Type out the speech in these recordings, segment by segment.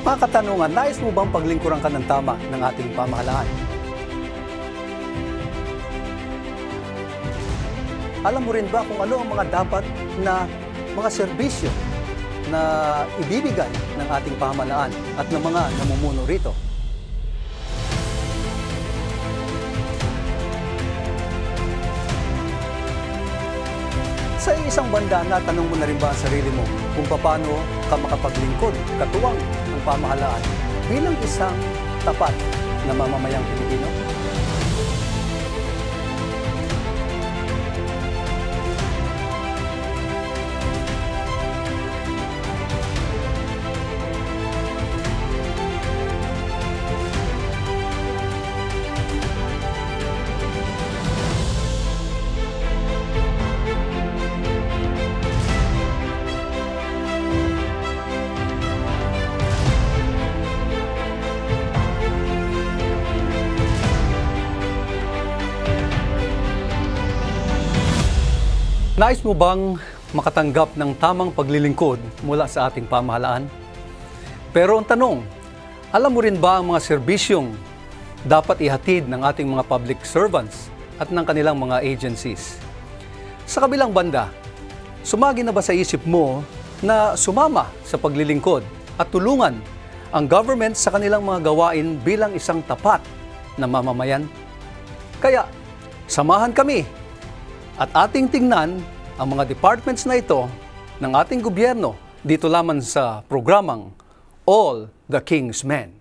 Mga katanungan, nais mo bang paglingkuran ka ng tama ng ating pamahalaan? Alam mo rin ba kung ano ang mga dapat na mga serbisyo na ibibigay ng ating pamahalaan at ng mga namumuno rito? Sa isang banda, natanong mo na rin ba ang sarili mo kung paano ka makapaglingkod, katuwang ng pamahalaan bilang isang tapat na mamamayang Pilipino? Nais mo bang makatanggap ng tamang paglilingkod mula sa ating pamahalaan? Pero ang tanong, alam mo rin ba ang mga serbisyong dapat ihatid ng ating mga public servants at ng kanilang mga agencies? Sa kabilang banda, sumagi na ba sa isip mo na sumama sa paglilingkod at tulungan ang government sa kanilang mga gawain bilang isang tapat na mamamayan? Kaya, samahan kami at ating tingnan ang mga departments na ito ng ating gobyerno dito lamang sa programang All the King's Men.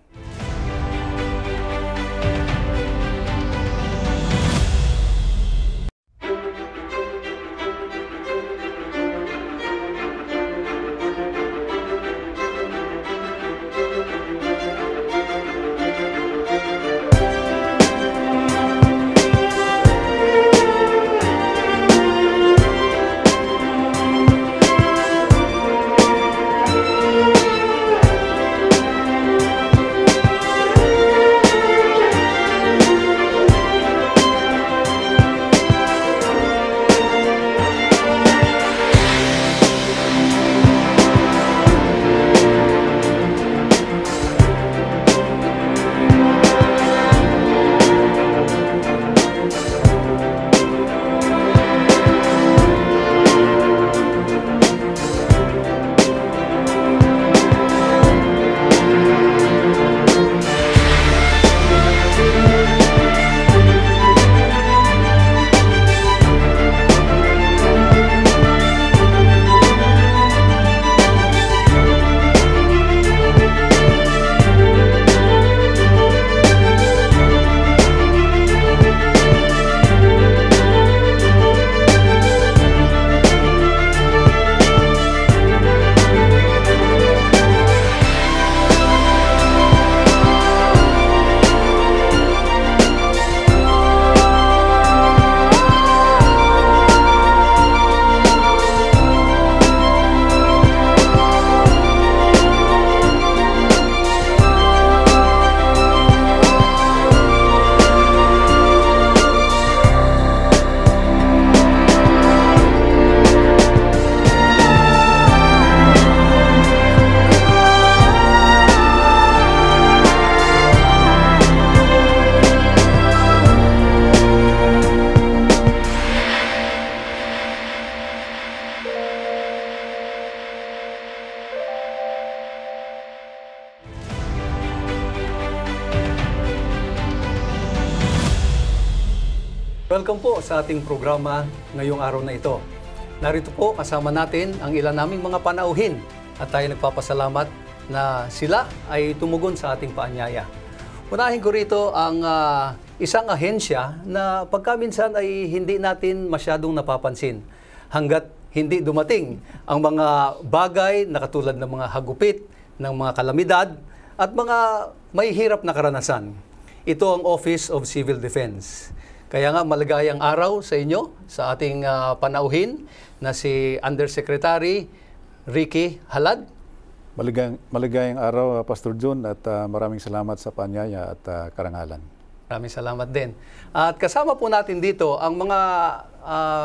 Welcome po sa ating programa ngayong araw na ito. Narito po kasama natin ang ilan naming mga panauhin at tayo nagpapasalamat na sila ay tumugon sa ating paanyaya. Unahin ko rito ang isang ahensya na pagkaminsan ay hindi natin masyadong napapansin hanggat hindi dumating ang mga bagay na katulad ng mga hagupit, ng mga kalamidad at mga may hirap na karanasan. Ito ang Office of Civil Defense. Kaya nga maligayang araw sa inyo, sa ating panauhin na si Undersecretary Ricky Halad. Maligayang araw, Pastor John, at maraming salamat sa paanyaya at karangalan. Maraming salamat din. At kasama po natin dito ang mga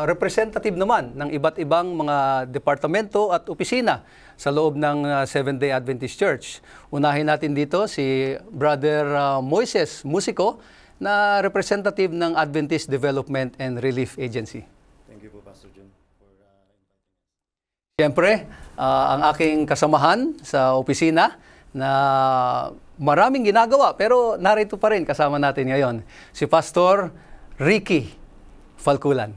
representative naman ng iba't ibang mga departamento at opisina sa loob ng Seventh-day Adventist Church. Unahin natin dito si Brother Moises Musico, na representative ng Adventist Development and Relief Agency. Thank you po, Pastor John, for Siyempre, ang aking kasamahan sa opisina na maraming ginagawa pero narito pa rin kasama natin ngayon, si Pastor Ricky Falculan.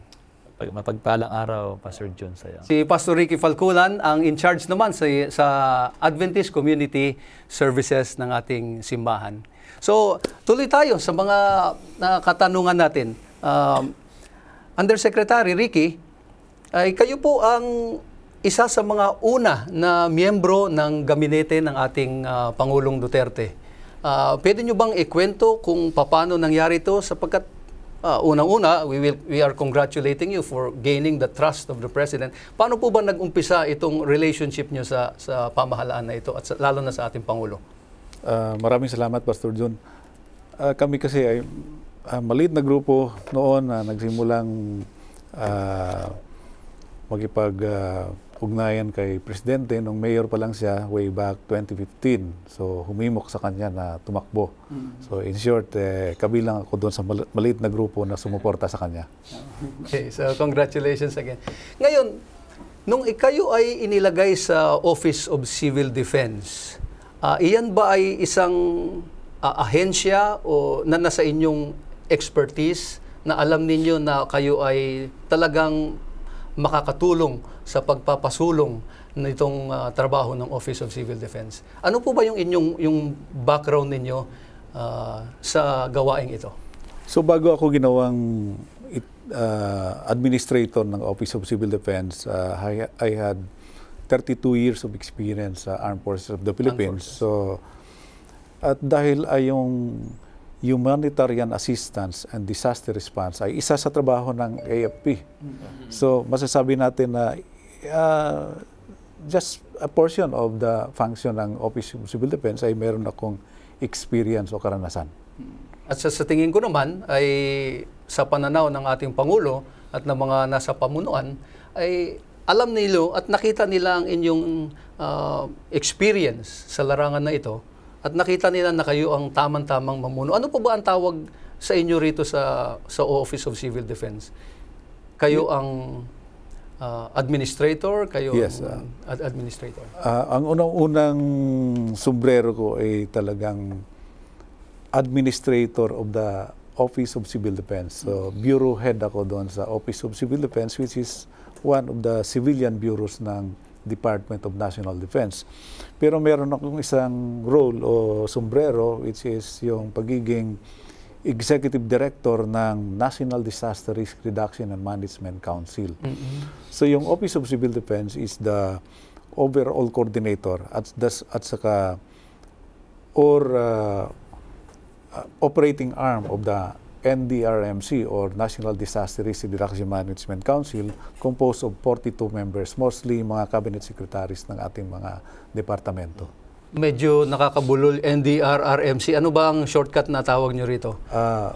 Mapagpalang araw, Pastor John, sa'yo. Si Pastor Ricky Falculan ang in charge naman sa Adventist Community Services ng ating simbahan. So, tuloy tayo sa mga katanungan natin. Undersecretary Ricky, ay kayo po ang isa sa mga una na miyembro ng gabinete ng ating Pangulong Duterte. Pwede nyo bang ikwento kung paano nangyari ito sapagkat unang-una, we are congratulating you for gaining the trust of the President. Paano po ba nag-umpisa itong relationship nyo sa pamahalaan na ito at lalo na sa ating Pangulo? Maraming salamat, Pastor John. Kami kasi ay maliit na grupo noon na nagsimulang makipag-ugnayan kay Presidente nung mayor pa lang siya way back 2015. So humimok sa kanya na tumakbo. So in short, kabilang ako doon sa maliit na grupo na sumuporta sa kanya. Okay, so congratulations again. Ngayon, nung kayo ay inilagay sa Office of Civil Defense, iyan ba ay isang ahensya o na nasa inyong expertise na alam ninyo na kayo ay talagang makakatulong sa pagpapasulong nitong trabaho ng Office of Civil Defense? Ano po ba yung background ninyo sa gawaing ito? So bago ako ginawang administrator ng Office of Civil Defense, I had 32 years of experience sa Armed Forces of the Philippines. So, at dahil ay yung humanitarian assistance and disaster response ay isa sa trabaho ng AFP. So, masasabi natin na just a portion of the function ng Office of Civil Defense ay meron akong experience o karanasan. At sa tingin ko naman ay sa pananaw ng ating Pangulo at ng mga nasa pamunuan ay alam nila at nakita nila ang inyong experience sa larangan na ito at nakita nila na kayo ang tamang-tamang mamuno. Ano po ba ang tawag sa inyo rito sa Office of Civil Defense? Kayo ang administrator? Kayo yes, ang administrator? Ang unang-unang sombrero ko ay talagang administrator of the Office of Civil Defense. So, bureau head ako doon sa Office of Civil Defense, which is one of the civilian bureaus ng Department of National Defense. Pero meron akong isang role o sombrero, which is yung pagiging Executive Director ng National Disaster Risk Reduction and Management Council. So yung Office of Civil Defense is the overall coordinator at saka operating arm of the NDRMC or National Disaster Risk Reduction Management Council, composed of 42 members, mostly mga cabinet secretaries ng ating mga departamento. Medyo nakakabulol, NDRRMC. Ano ba ang shortcut na tawag nyo rito?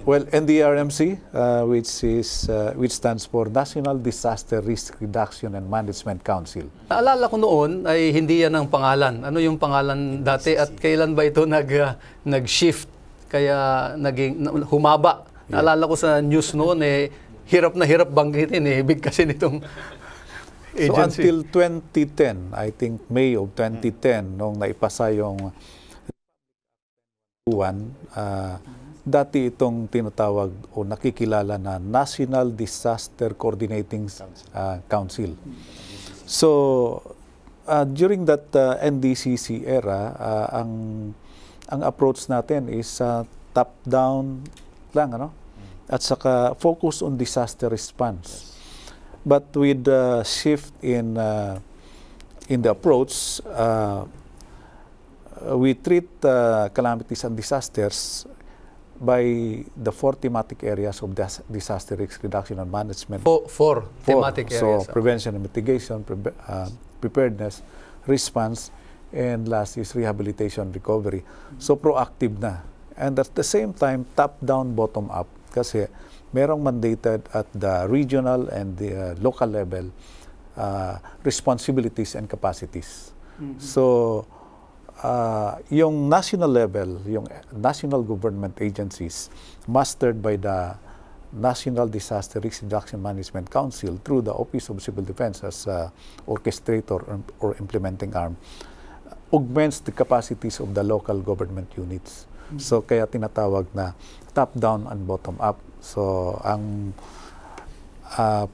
Well, NDRMC, which stands for National Disaster Risk Reduction and Management Council. Naalala ko noon ay hindi yan ang pangalan. Ano yung pangalan dati at kailan ba ito nag-shift? Kaya naging humaba. Naalala ko sa news noon, hirap na hirap banggitin, big kasi nitong agency. So until 2010, I think May of 2010, nung naipasa yung dati itong tinatawag o nakikilala na National Disaster Coordinating Council. So during that NDCC era, ang approach natin is top-down lang, at saka focus on disaster response. But with the shift in the approach, we treat calamities and disasters by the 4 thematic areas of disaster risk reduction and management. Four thematic areas. So prevention and mitigation, preparedness, response, and last is rehabilitation recovery. So proactive na. And at the same time, top-down, bottom-up. Kasi merong mandated at the regional and the local level responsibilities and capacities. So, yung national level, yung national government agencies mastered by the National Disaster Risk Reduction Management Council through the Office of Civil Defense as orchestrator or implementing arm augments the capacities of the local government units. So kaya tinatawag na top-down and bottom-up. So ang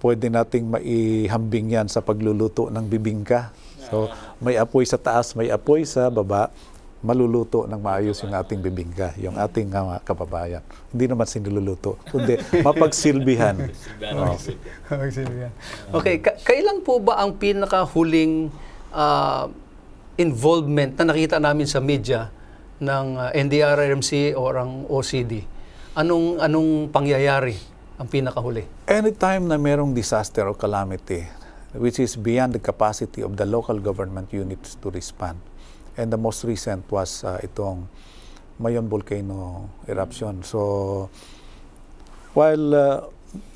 pwede nating maihambing yan sa pagluluto ng bibingka. So may apoy sa taas, may apoy sa baba, maluluto ng maayos yung ating bibingka, yung ating kababayan. Hindi naman siniluluto, kundi mapagsilbihan. Okay, kailan po ba ang pinakahuling involvement na nakita namin sa media ng NDRRMC o ang OCD? Anong pangyayari ang pinakahuli? Anytime na merong disaster or calamity, which is beyond the capacity of the local government units to respond. And the most recent was itong Mayon volcano eruption. So, while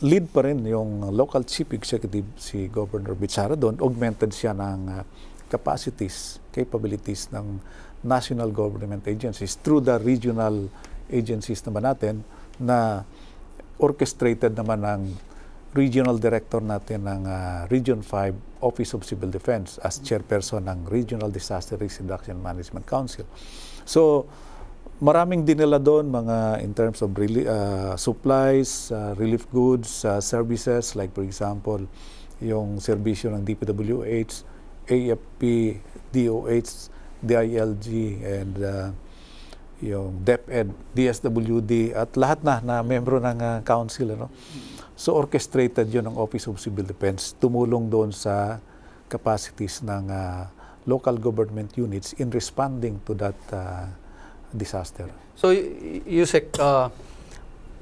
lead pa rin yung local chief executive, si Governor Bichara doon, augmented siya ng capabilities ng national government agencies through the regional agencies naman natin na orchestrated naman ng regional director natin ng Region 5 Office of Civil Defense as chairperson ng Regional Disaster Risk Reduction Management Council. So, maraming dinala doon mga in terms of supplies, relief goods, services, like for example, yung serbisyo ng DPWH, AFP, DOH, DILG, and yung DepEd, DSWD, at lahat na membro ng council. Ano? So orchestrated yun ng Office of Civil Defense, tumulong doon sa capacities ng local government units in responding to that disaster. So, Yusek,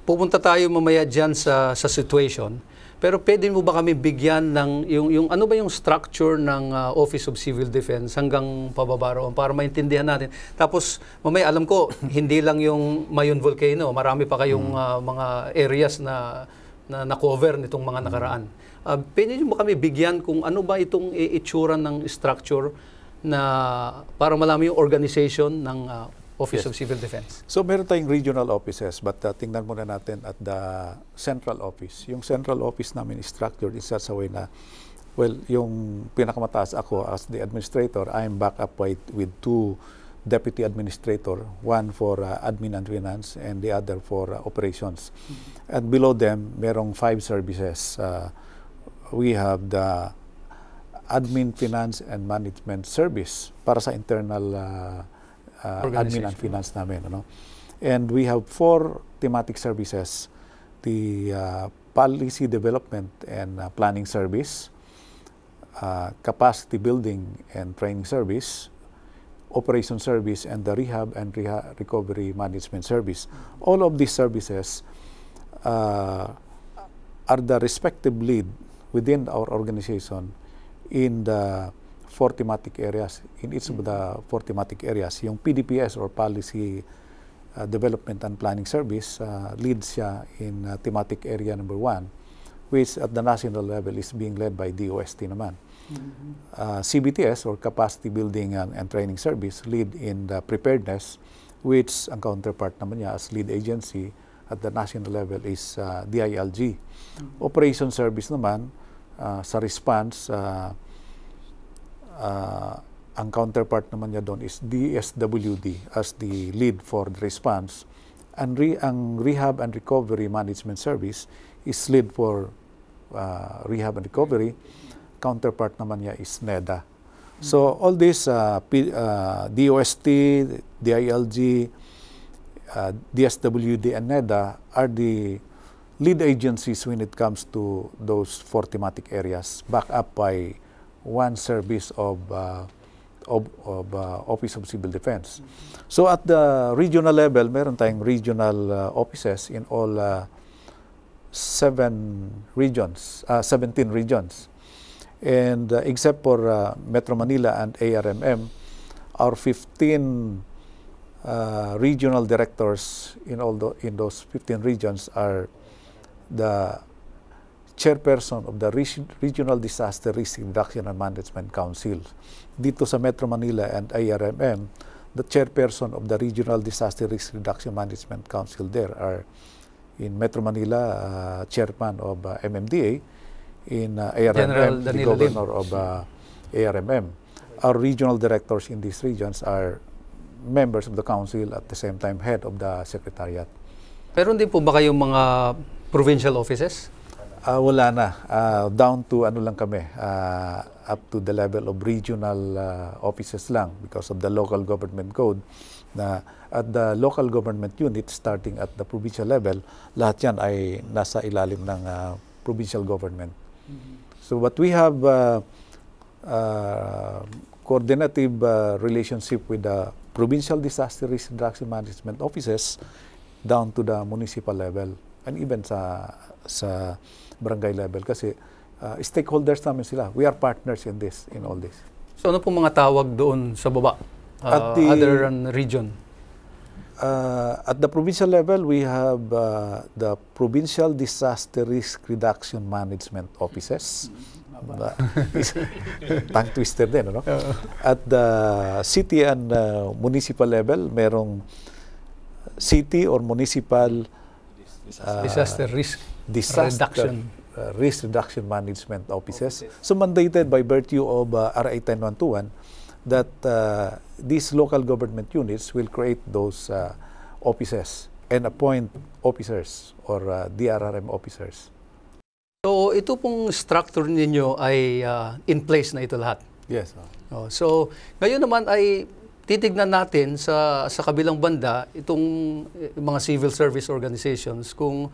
pupunta tayo mamaya dyan sa situation. Pero pwede mo ba kami bigyan ng yung ano ba yung structure ng Office of Civil Defense hanggang pababa roon para maintindihan natin. Tapos mamaya alam ko hindi lang yung Mayon volcano, marami pa kayong mga areas na na-cover nitong mga nakaraan. Pwede mo ba kami bigyan kung ano ba itong itsura ng structure na para malaman yung organization ng Office of Civil Defense? So meron tayong regional offices, but tingnan muna natin at the central office. Yung central office namin is structured in such a way na, well, yung pinakamataas ako as the administrator, I'm back up with two deputy administrator, one for admin and finance and the other for operations. And below them, merong 5 services. We have the admin, finance, and management service para sa internal admin and finance namin. Ano? And we have 4 thematic services. The policy development and planning service, capacity building and training service, operation service, and the rehab and recovery management service. All of these services are the respective lead within our organization in the 4 thematic areas. In each of the 4 thematic areas, yung PDPS or Policy Development and Planning Service leads siya in thematic area number 1, which at the national level is being led by DOST naman. CBTS or Capacity Building and Training Service lead in the preparedness, which ang counterpart naman niya as lead agency at the national level is DILG. Operation Service naman sa response, ang counterpart naman niya doon is DSWD as the lead for the response. And ang Rehab and Recovery Management Service is lead for rehab and recovery. Counterpart naman niya is NEDA. So all this DOST, DILG, DSWD, and NEDA are the lead agencies when it comes to those 4 thematic areas, backed up by 1 service of Office of Civil Defense. So at the regional level, meron tayong regional offices in all 17 regions. And except for Metro Manila and ARMM, our 15 regional directors in those 15 regions are the chairperson of the Regional Disaster Risk Reduction and Management Council. Dito sa Metro Manila and IRMM, the chairperson of the Regional Disaster Risk Reduction Management Council there are in Metro Manila, chairman of MMDA, in General ARMM, the Danilo Lim. governor of ARMM. Our regional directors in these regions are members of the council, at the same time head of the secretariat. Meron din po ba kayong mga provincial offices? Wala na. Down to ano lang kami, up to the level of regional offices lang because of the local government code. Na at the local government unit, starting at the provincial level, lahat yan ay nasa ilalim ng provincial government. So what we have coordinative relationship with the provincial disaster risk reduction management offices down to the municipal level and even sa barangay level kasi stakeholders namin sila. We are partners in this, in all this. So ano pong mga tawag doon sa baba? Other than region? At the provincial level, we have the Provincial Disaster Risk Reduction Management Offices. Tongue twister din, ano? At the city and municipal level, merong city or municipal Disaster Risk Reduction. Risk Reduction Management Offices. So mandated by virtue of RA 10121 that these local government units will create those offices and appoint officers or DRRM officers. So ito pong structure ninyo ay in place na ito lahat? Yes. So ngayon naman ay titignan natin sa kabilang banda itong mga civil service organizations kung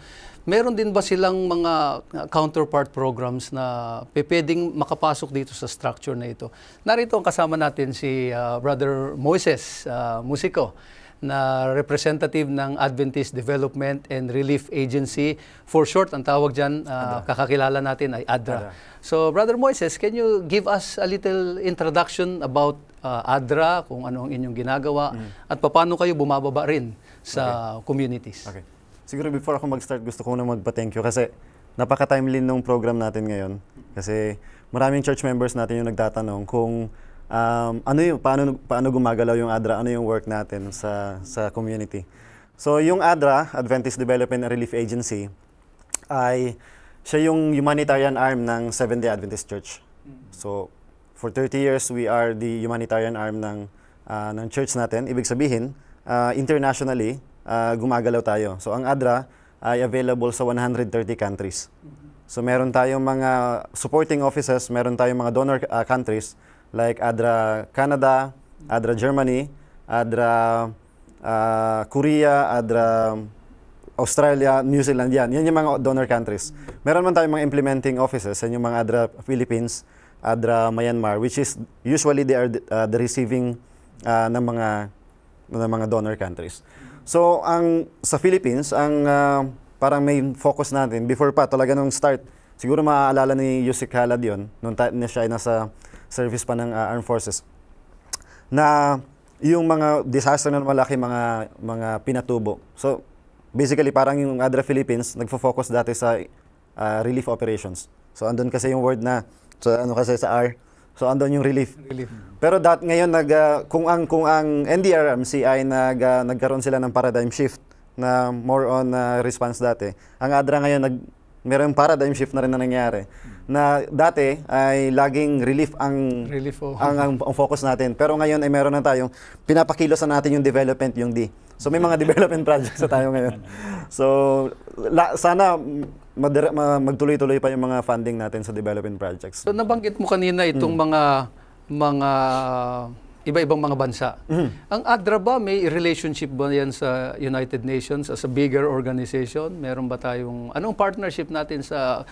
meron din ba silang mga counterpart programs na pwedeng makapasok dito sa structure na ito. Narito ang kasama natin si Brother Moises Musico, na representative ng Adventist Development and Relief Agency. For short, ang tawag dyan, kakakilala natin ay ADRA. So, Brother Moises, can you give us a little introduction about ADRA, kung ano ang inyong ginagawa, at paano kayo bumababa rin sa communities? Okay. Siguro before ako mag-start, gusto ko na magpa-thank you kasi napaka-timely nung program natin ngayon. Kasi maraming church members natin yung nagtatanong kung paano gumagalaw yung ADRA, ano yung work natin sa community. So yung ADRA, Adventist Development and Relief Agency, ay siya yung humanitarian arm ng Seventh-day Adventist Church. So for 30 years, we are the humanitarian arm ng church natin. Ibig sabihin, internationally, gumagalaw tayo. So ang ADRA ay available sa 130 countries. So meron tayong mga supporting offices, meron tayong mga donor countries, like ADRA Canada, ADRA Germany, ADRA Korea, ADRA Australia, New Zealand, yan yung mga donor countries. Meron man tayong mga implementing offices, yan yung mga ADRA Philippines, ADRA Myanmar, which is usually they are the receiving ng mga donor countries. So sa Philippines, ang parang main focus natin, before pa talaga nung start, siguro maaalala ni Yusik Halad yun, nung siya ay nasa service pa ng Armed Forces, na yung mga disaster na malaki, mga pinatubo. So, basically, parang yung ADRA Philippines, nagfo-focus dati sa relief operations. So, andun kasi yung word na, so ano kasi sa R, so andun yung relief. Pero ngayon, kung ang NDRMC ay nagkaroon sila ng paradigm shift na more on response dati, ang ADRA ngayon, mayroong paradigm shift na rin na nangyari. Na dati ay laging relief ang focus natin. Pero ngayon ay meron na tayong pinapakilosan natin yung development, yung D. So may mga development projects na tayo ngayon. So sana magtuloy-tuloy pa yung mga funding natin sa development projects. So nabanggit mo kanina itong mga iba-ibang mga bansa. Ang ADRA ba, may relationship ba yan sa United Nations as a bigger organization? Meron ba anong partnership natin sa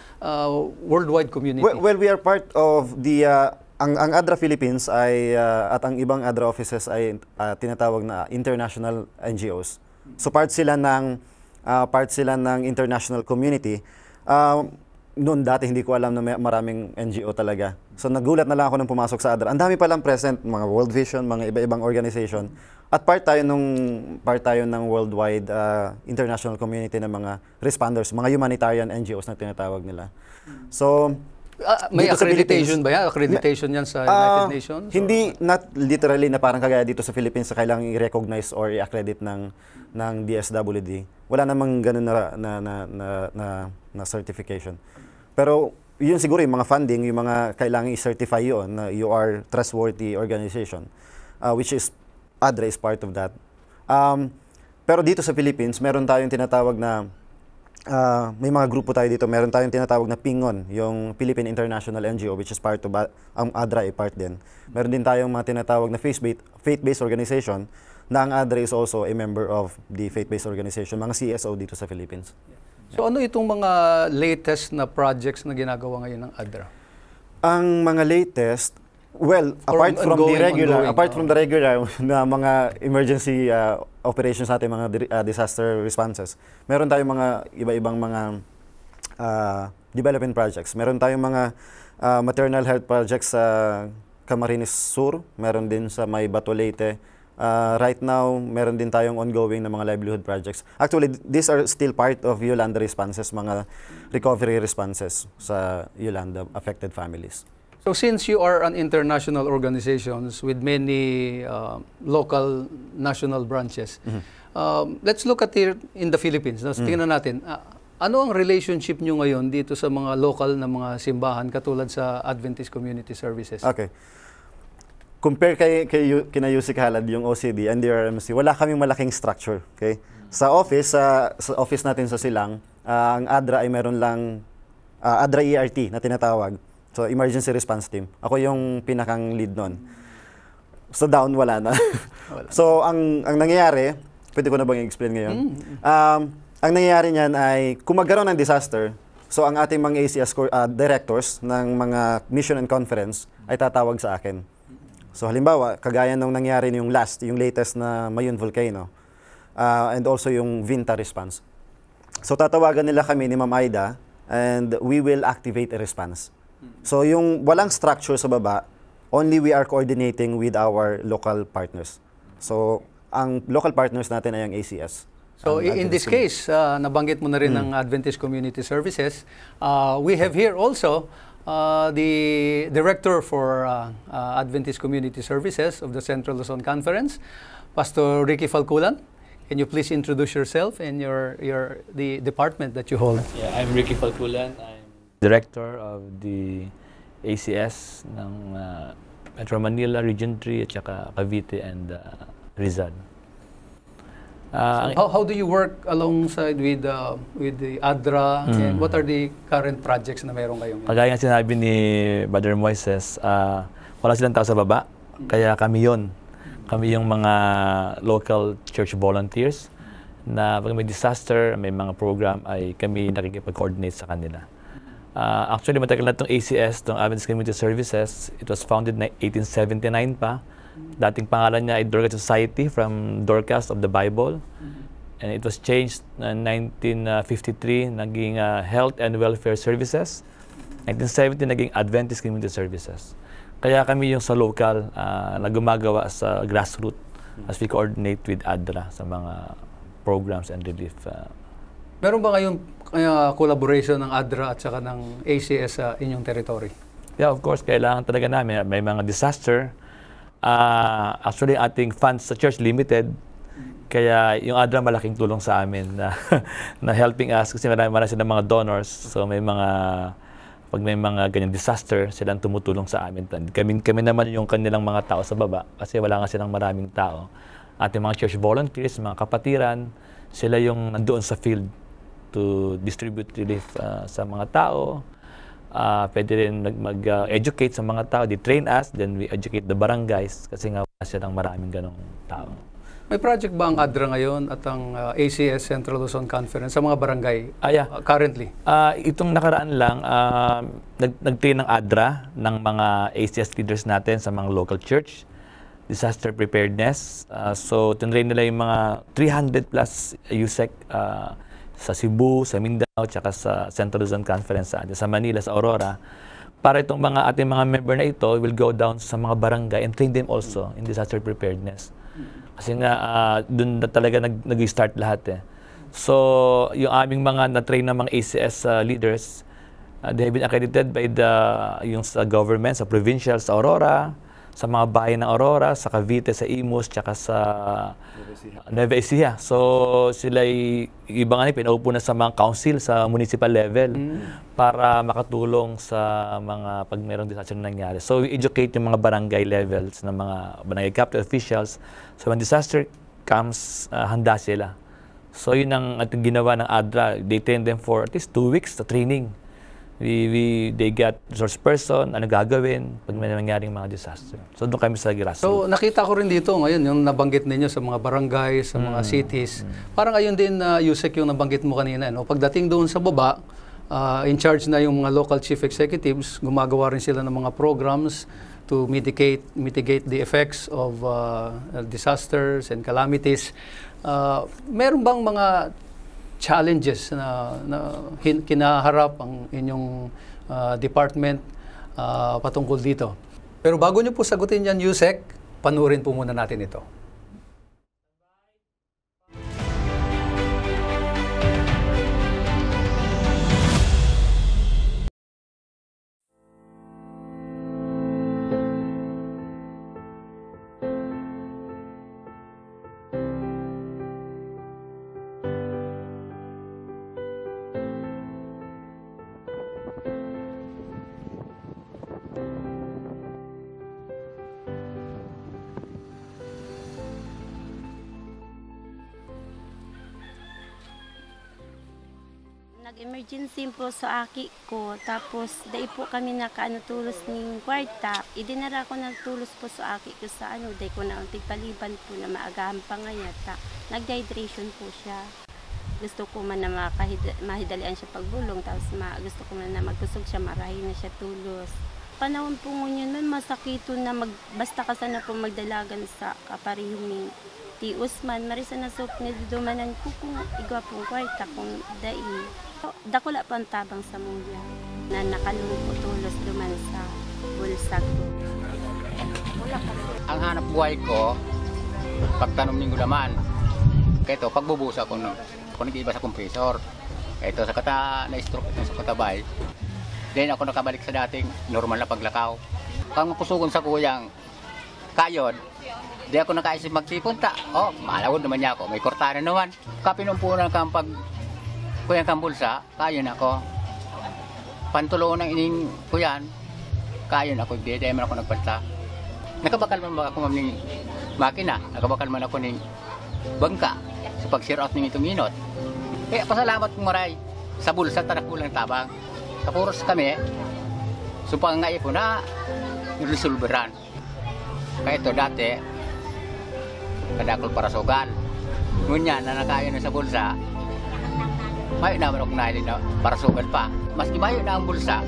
worldwide community? Well, we are part of the, ang ADRA Philippines ay, at ang ibang ADRA offices ay tinatawag na international NGOs. So part sila ng international community. Noon dati hindi ko alam na maraming NGO talaga. So nagulat na lang ako nung pumasok sa ADRA. Ang dami palang present, mga World Vision, mga iba-ibang organization. At part tayo ng worldwide international community ng mga responders, mga humanitarian NGOs na tinatawag nila. So, May dito sa accreditation Philippines, ba yan? Accreditation yan sa United Nations? Hindi, not literally na parang kagaya dito sa Philippines na kailangang i-recognize or i-accredit ng DSWD. Wala namang ganun na certification. Pero yun siguro yung mga funding, yung mga kailangang i-certify yun na you are trustworthy organization, which is ADRA is part of that. Pero dito sa Philippines, meron tayong tinatawag na may mga grupo tayo dito. Meron tayong tinatawag na PINGON, yung Philippine International NGO, which is part of ADRA, part din. Meron din tayong mga tinatawag na faith-based organization, na ang ADRA is also a member of the faith-based organization, mga CSO dito sa Philippines. So ano itong mga latest na projects na ginagawa ngayon ng ADRA? Ang mga latest, well, apart from the regular na mga emergency operations natin, mga disaster responses, meron tayong mga iba-ibang mga development projects. Meron tayong mga maternal health projects sa Camarines Sur, meron din sa may Bato Leyte. Right now, meron din tayong ongoing na mga livelihood projects. Actually, these are still part of Yolanda responses, mga recovery responses sa Yolanda affected families. So since you are an international organizations with many local, national branches, let's look at here in the Philippines. Tingnan natin, ano ang relationship nyo ngayon dito sa mga local na mga simbahan katulad sa Adventist Community Services? Okay. Compare kina Yusik Halad, yung OCD and the RMC, wala kaming malaking structure. Okay? Sa office natin sa Silang, ang ADRA ay meron lang ADRA ERT na tinatawag. So, Emergency Response Team. Ako yung pinakang lead nun. So, down, wala na. So, ang nangyayari, pwede ko na bang i-explain ngayon? Ang nangyayari niyan ay, kung magkaroon ng disaster, so ang ating mga ACS directors ng mga mission and conference ay tatawag sa akin. So, halimbawa, kagaya nung nangyari yung latest na Mayun Volcano, and also yung Vinta response. So, tatawagan nila kami ni Ma'am Aida, and we will activate a response. So, yung walang structure sa baba, only we are coordinating with our local partners. So, ang local partners natin ay ang ACS. So, in this case, nabanggit mo na rin ng Adventist Community Services. We have here also the Director for Adventist Community Services of the Central Luzon Conference, Pastor Ricky Falculan. Can you please introduce yourself and the department that you hold? Yeah, I'm Ricky Falculan. I'm Director of the ACS ng Metro Manila, Region 3, at saka Cavite and Rizal. So how do you work alongside with the ADRA and what are the current projects na meron kayo? Kagaya nga sinabi ni Brother Moises, wala silang tao sa baba, kaya kami yon. Kami yung mga local church volunteers na pag may disaster, may mga program, ay kami nakikipag-coordinate sa kanila. Actually, matagal na itong ACS, itong Adventist Community Services. It was founded in 1879 pa. Dating pangalan niya ay Dorcas Society from Dorcas of the Bible. And it was changed in 1953, naging Health and Welfare Services. 1970, naging Adventist Community Services. Kaya kami yung sa local na gumagawa sa grassroots as we coordinate with ADRA sa mga programs and relief. Meron ba kayong collaboration ng ADRA at saka ng ACS sa inyong territory? Yeah, of course, kailangan talaga namin. May mga disaster. Actually, ating funds sa church limited. Kaya yung ADRA malaking tulong sa amin na helping us kasi marami silang mga donors. So pag may mga ganyang disaster, silang tumutulong sa amin. Kami naman yung kanilang mga tao sa baba kasi wala nga silang maraming tao. Ating mga church volunteers, mga kapatiran, sila yung nandoon sa field to distribute relief sa mga tao. Pwede rin mag-educate sa mga tao. They train us, then we educate the barangays kasi nga wala silang maraming ganong tao. May project ba ang ADRA ngayon at ang ACS Central Luzon Conference sa mga barangay currently? Itong nakaraan lang, nag-train ng ADRA ng mga ACS leaders natin sa mga local church, disaster preparedness. So, tinrain nila yung mga 300 plus USEC sa Cebu, sa Mindanao, tsaka sa Central Luzon Conference sa Manila, sa Aurora. Para itong ating mga member na ito will go down sa mga barangay and train them also in disaster preparedness. Kasi nga, doon na talaga nag-start lahat eh. So, yung aming mga na-train na mga ACS leaders, they have been accredited by yung sa government, sa provincial, sa Aurora, sa mga bayan ng Aurora, sa Cavite, sa Imus, tsaka sa Nueva Ecija. So, sila iba nga pinaupo na sa mga council sa municipal level para makatulong sa mga pag mayroong disaster na nangyari. So, we educate yung mga barangay levels ng mga barangay captain officials. So, when disaster comes, handa sila. So, yun ang ating ginawa ng ADRA. They train them for at least 2 weeks na training. They got resource person, ano gagawin pag may nangyaring mga disaster. So doon kami sa grassroots. So nakita ko rin dito ngayon yung nabanggit ninyo sa mga barangay, sa mga cities. Parang ayun din Yusek yung nabanggit mo kanina. No? Pagdating doon sa baba, in charge na yung mga local chief executives, gumagawa rin sila ng mga programs to mitigate the effects of disasters and calamities. Meron bang mga challenges na kinaharap ang inyong department patungkol dito? Pero bago nyo po sagutin yan, Yusek, panuorin po muna natin ito. Nag-emergency po sa aki ko, tapos dahil po kami tulos ng kwarta, idinara ko nagtulos po sa aki ko sa dahil ko na ang tigpaliban po na maagahan pa ngayon, nag-dehydration po siya. Gusto ko man na mahidalian siya pagbulong, tapos gusto ko man na magkusog siya, marahin na siya tulos. Panahon po ngunyan man masakito na basta ka sana po magdalagan sa kaparihuming Ti Usman, marisa na sok ni dumanan ko kung igwa pong kwarta kung dai. Dakula pa ang tabang sa muya na nakalungko tulos duman sa bulsag ko. Ang hanap buhay ko, pagtanom ng gulaman. Kaya ito, pagbubusa ko nag-iiba sa kompresor. Kaya ito, sa kata na-stroke ito sa katabay. Then ako nakabalik sa dating normal na paglakaw. Kung kusugon sa kuyang kayod, di ako nakaisip magtipunta. Oh, malawod naman niya ako. May kortana naman. Kapinumpunan kang pag kuyang kang bulsa, kayon ako. Pantulungan ng ining kuyan, kayon ako. Di man ako nagpanta. Nakabakal man ako ng makina. Nakabakal man ako ng bangka sa pag-share out ng itong inot. Kaya pasalamat kong maray sa bulsa tanakulang tabang. Kapuros kami, supang nga ipo na resolveran. Kaya ito dati, kadakol para sugal. Ngunyan na nakayo na sa bulsa, mayo naman ako nailin na para sugal pa. Maski mayo na ang bulsa,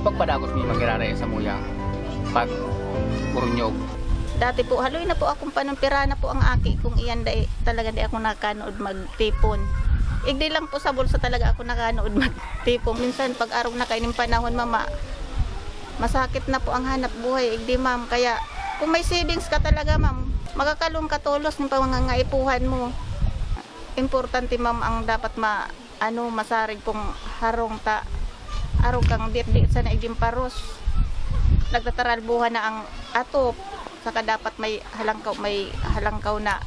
pagpadagos may magiraray sa muyang pag urunyog. Dati po, haloy na po akong panumpira na po ang aki kung iyan talaga di ako nakanood magtipon. Igdi lang po sa bulsa talaga ako nakanood magtipon. Minsan pag araw na kaining panahon, mama, masakit na po ang hanap buhay. Igdi ma'am, kaya kung may savings ka talaga ma'am, magakalong katulos ng pangangaipuhan mo. Importante ma'am ang dapat masarig kung harong araw kang dit-dit sa naiging paros. Nagtataral buhan na ang atop, saka dapat may halangkaw na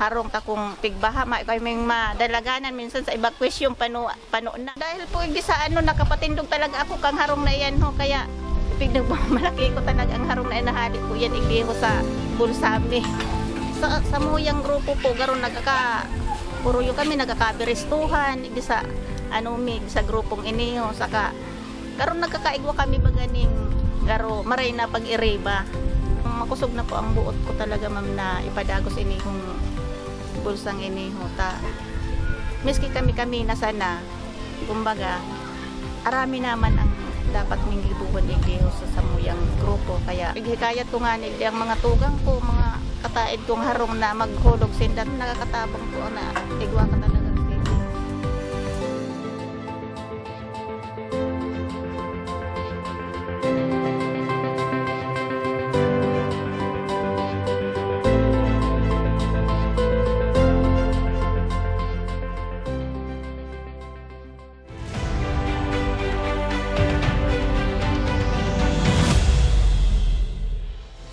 harong ta kung tigbaha, may madalaganan minsan sa evacuation pano na. Dahil po hindi sa nakapatindog talaga ako kang harong na yan ho, kaya malaki ko talaga ang harong na inahali ko yan, igdi ko sa bulsami. Sa muyang grupo po, garon puruyo kami nagkakabiristuhan, igdi sa sa grupong iniho, saka garon nagkakaigwa kami baganing garo maray na pag-ireba. Makusog na po ang buot ko talaga ma'am na ipadagos inihong bulsang iniho ta. Miski kami na sana, kumbaga, arami naman ang dapat mingibuhan igdiho sa samuyang grupo. Kaya igikayat ko nga nigdi ang mga tugang ko, mga kataid kong harong na maghulog sindat, nakakatabang po na igwa ka talaga.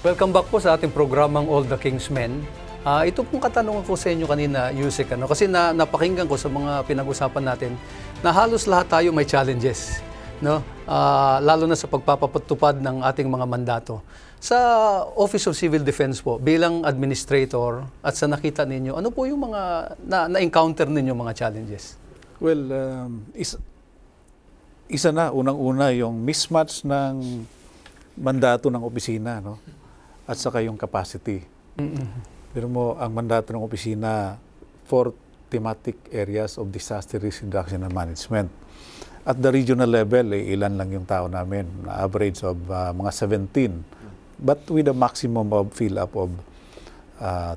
Welcome back po sa ating programang All the King's Men. Ito pong katanungan ko sa inyo kanina, Yusek, kasi napakinggan ko sa mga pinag-usapan natin na halos lahat tayo may challenges, no? Lalo na sa pagpapatupad ng ating mga mandato. Sa Office of Civil Defense po, bilang administrator at sa nakita ninyo, ano po yung mga na-encounter ninyo mga challenges? Well, isa na, unang-una, yung mismatch ng mandato ng opisina, no? At saka yung capacity. Pero ang mandato ng opisina, 4 thematic areas of disaster risk reduction and management. At the regional level, ilan lang yung tao namin, average of mga 17. But with a maximum of fill-up of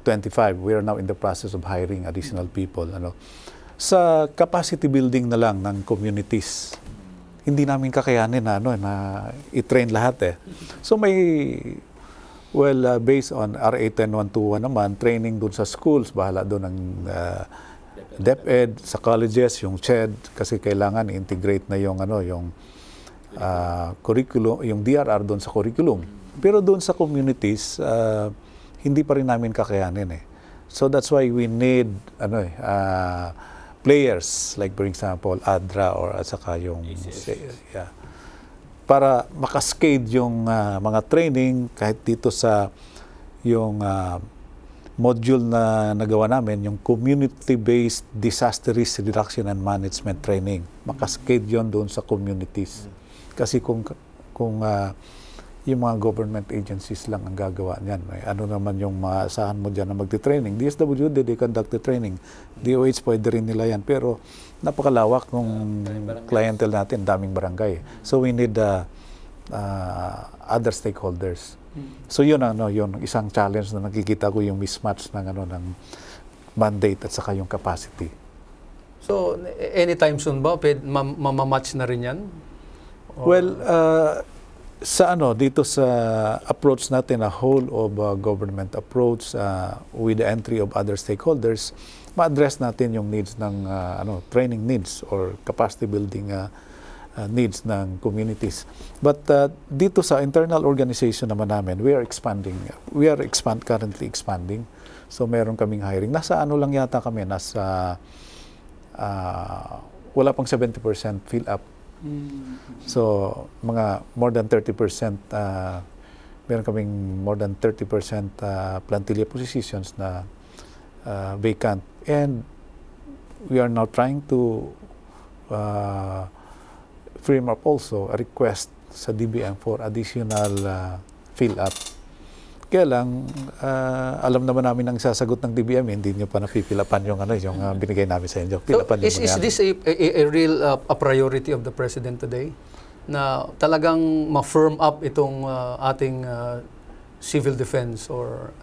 25. We are now in the process of hiring additional people. Sa capacity building na lang ng communities, hindi namin kakayanin na i-train lahat. So based on RA 10121 naman, training dun sa schools, bahala dun ng DepEd, sa colleges, yung CHED, kasi kailangan i-integrate na yung curriculum, yung DRR dun sa curriculum. Pero dun sa communities, hindi pa rin namin kakayanin. So that's why we need players, like for example, ADRA or at saka yung para makascade yung mga training kahit dito sa yung module na nagawa namin, yung community-based disaster risk reduction and management training. Makascade yon doon sa communities. Kasi kung yung mga government agencies lang ang gagawa niyan. Ano naman yung maasahan mo dyan na magti-training? DSWD, they conduct the training. DOH, pwede rin nila yan. Pero napakalawak ng clientele natin, daming barangay. So we need other stakeholders. So yun, yun isang challenge na nakikita ko, yung mismatch ng mandate at saka yung capacity. So anytime soon ba, mamamatch na rin yan? Well, dito sa approach natin, a whole of government approach with the entry of other stakeholders, ma-address natin yung needs ng training needs or capacity building needs ng communities. But dito sa internal organization naman namin, we are expanding. We are currently expanding. So meron kaming hiring. Nasa lang yata kami, wala pang 70% fill up. So, mga more than 30%, meron kaming more than 30% plantilla positions na vacant. And we are now trying to frame up also a request sa DBM for additional fill-up. Kaya lang, alam naman namin ang sasagot ng DBM, hindi nyo pa napipilapan yung binigay namin sa inyo. So, is this a real a priority of the President today? Na talagang ma-firm up itong ating civil defense or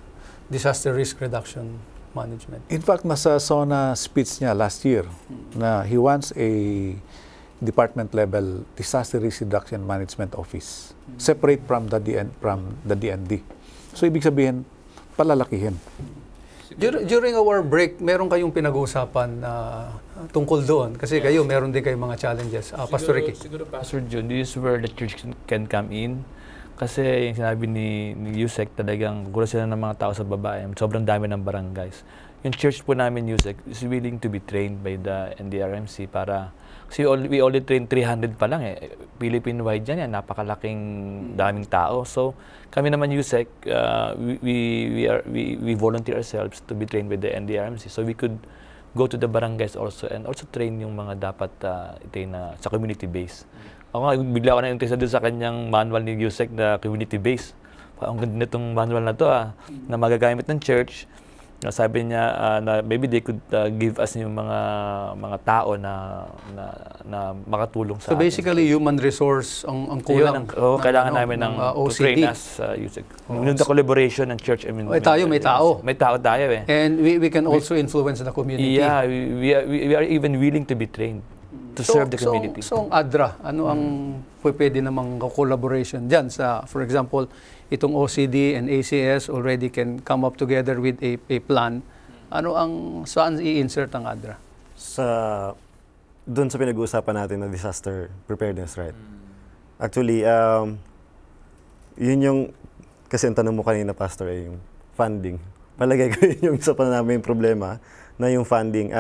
disaster risk reduction management? In fact, nasa SONA speech niya last year na he wants a department-level disaster risk reduction management office, separate from the DND. So, ibig sabihin, palalakihin. During our break, meron kayong pinag-uusapan tungkol doon? Kasi kayo, meron din kayong mga challenges. Pastor Ricky. Siguro, Pastor John, this is where the church can come in. Kasi yung sinabi ni Yusek, talagang gulo sila ng mga tao sa babae. Sobrang dami ng barangays. Yung church po namin, Yusek, is willing to be trained by the NDRMC para... Kasi we only train 300 pa lang Philippine-wide yan, napakalaking daming tao. So, kami naman Yusek, we volunteer ourselves to be trained with the NDRMC. So, we could go to the barangays also and also train yung mga dapat itrain na sa community base. Ako nga, bigla ko na-interest doon sa kanyang manual ni Yusek na community base. Ang ganda nitong manual na to na magagamit ng church. Sabi niya na maybe they could give us yung mga tao na makatulong sa atin. So basically, human resource ang kulang. Kailangan namin ng to train us yung the collaboration ng church. Tayo, may tao. May tao tayo And we can also influence the community. Yeah, we are even willing to be trained to serve the community. So ang ADRA, ano ang pwede namang collaboration dyan sa, for example, itong OCD and ACS already can come up together with a plan. Saan i-insert ang ADRA? Doon sa pinag-uusapan natin na disaster preparedness, right? Actually, yun yung kasi ang tanong mo kanina, Pastor, ay yung funding. Palagay ko yun yung isa pa namin problema na yung funding.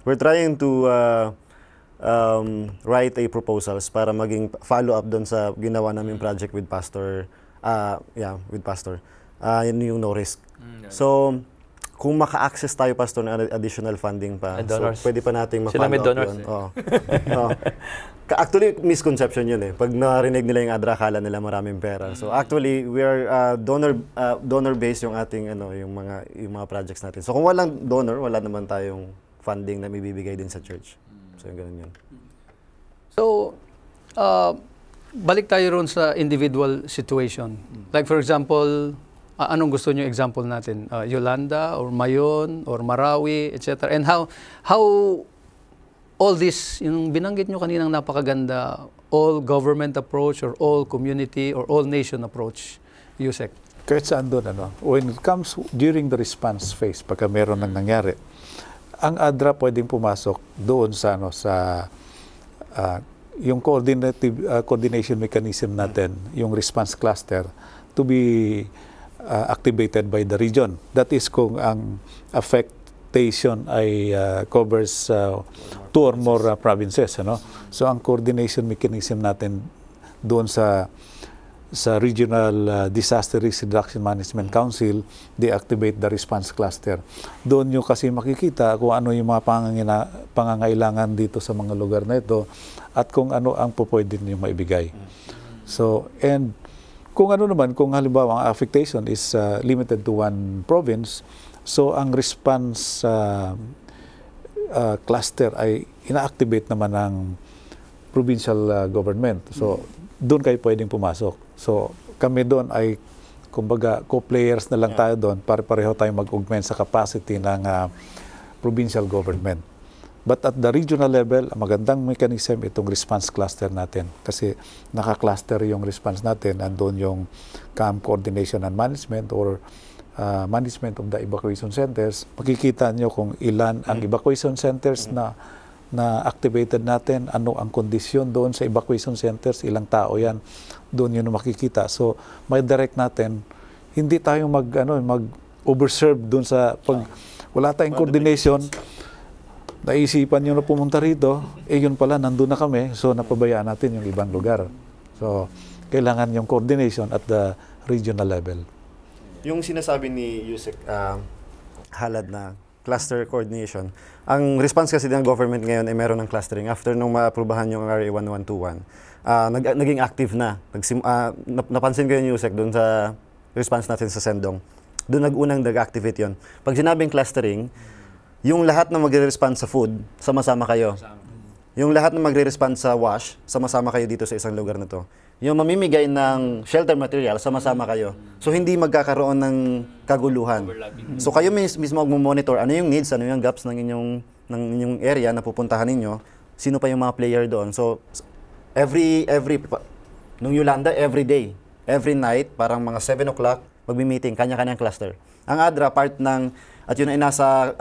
We're trying to write a proposals para maging follow-up doon sa ginawa namin project with Pastor. With Pastor. Yun yung no risk. So, kung maka-access tayo, Pastor, ng additional funding pa, so pwede pa nating Sila may ma-follow up donors yun. Oo. Actually, misconception yun eh. Pag narinig nila yung ADRA, akala nila maraming pera. So actually, we are donor-based yung ating yung mga projects natin. So kung walang donor, wala naman tayong funding na mibibigay din sa church. So yung ganun yun. So, balik tayo ron sa individual situation. Like for example, anong gusto niyo example natin? Yolanda or Mayon or Marawi, etc. And how all this, yung binanggit nyo kaninang napakaganda, all government approach or all community or all nation approach, Yusek? Kahit saan doon, when it comes during the response phase, pagka meron nang nangyari, ang ADRA pwedeng pumasok doon sa yung coordination mechanism natin, yung response cluster, to be activated by the region. That is kung ang affectation ay covers 2 or more provinces. So ang coordination mechanism natin doon sa Regional Disaster Risk Reduction Management Council, they activate the response cluster. Doon nyo kasi makikita kung ano yung mga pangangailangan dito sa mga lugar na ito at kung ano ang pupwede nyo maibigay. So, and kung kung halimbawa ang affectation is limited to 1 province, so ang response cluster ay ina-activate naman ng provincial government. So, doon kayo pwedeng pumasok. So, kami doon ay, kumbaga, co-players na lang tayo doon para pareho tayong mag-augment sa capacity ng provincial government. But at the regional level, magandang mechanism itong response cluster natin. Kasi naka-cluster yung response natin. Andun yung camp coordination and management or management of the evacuation centers. Makikita nyo kung ilan ang evacuation centers na activated natin, ano ang kondisyon doon sa evacuation centers, ilang tao yan, doon yun makikita. So, may direct natin, hindi tayo mag-overserve doon sa, pag wala tayong coordination, naisipan nyo na pumunta rito, yun pala, nandun na kami, so napabayaan natin yung ibang lugar. So, kailangan yung coordination at the regional level. Yung sinasabi ni Yusek, halad na cluster coordination. Ang response kasi ng government ngayon ay meron ng clustering. After nung maaprubahan yung RA 1121, naging active na. Napansin ko yung Yusek doon sa response natin sa Sendong. Doon nag-unang nag-activate yun. Pag sinabing clustering, yung lahat na magre-respond sa food, sama-sama kayo. Yung lahat na magre-respond sa wash, sama-sama kayo dito sa isang lugar na to. Yung mamimigay ng shelter material, sama-sama kayo. So, hindi magkakaroon ng kaguluhan. So, kayo mismo mag-monitor ano yung needs, ano yung gaps ng inyong area na pupuntahan ninyo, sino pa yung mga player doon. So, nung Yolanda, every day, every night, parang mga 7 o'clock, magmi-meeting, kanya-kanyang cluster. Ang ADRA, part ng, at yun ay nasa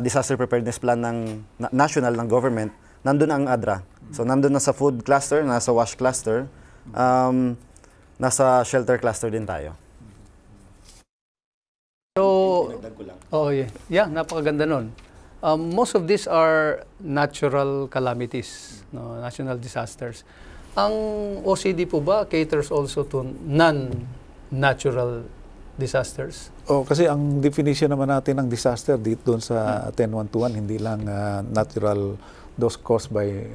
disaster preparedness plan ng national ng government, nandun ang ADRA. So, nandun na sa food cluster, nasa wash cluster, nasa shelter cluster din tayo. So, napakaganda nun. Most of these are natural calamities, national disasters. Ang OCD po ba caters also to non-natural disasters? Kasi ang definition naman natin ng disaster dito doon sa 10121, hindi lang natural, those caused by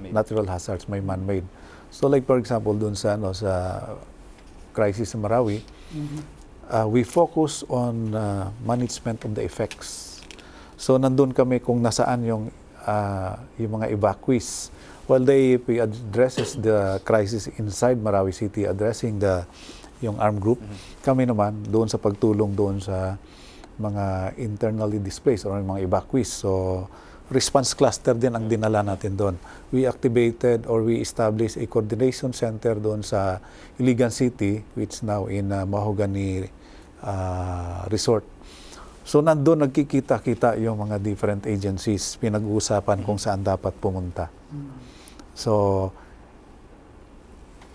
natural hazards, may man-made. So like for example, doon sa crisis sa Marawi, we focus on management of the effects. So nandun kami kung nasaan yung mga evacuees. While they addresses the crisis inside Marawi City, addressing yung armed group, kami naman doon sa pagtulong doon sa mga internally displaced or mga evacuees. So, response cluster din ang dinala natin doon. We activated or we established a coordination center doon sa Iligan City, which now in Mahogany Resort. So, nandun nagkikita-kita yung mga different agencies, pinag-uusapan kung saan dapat pumunta. So,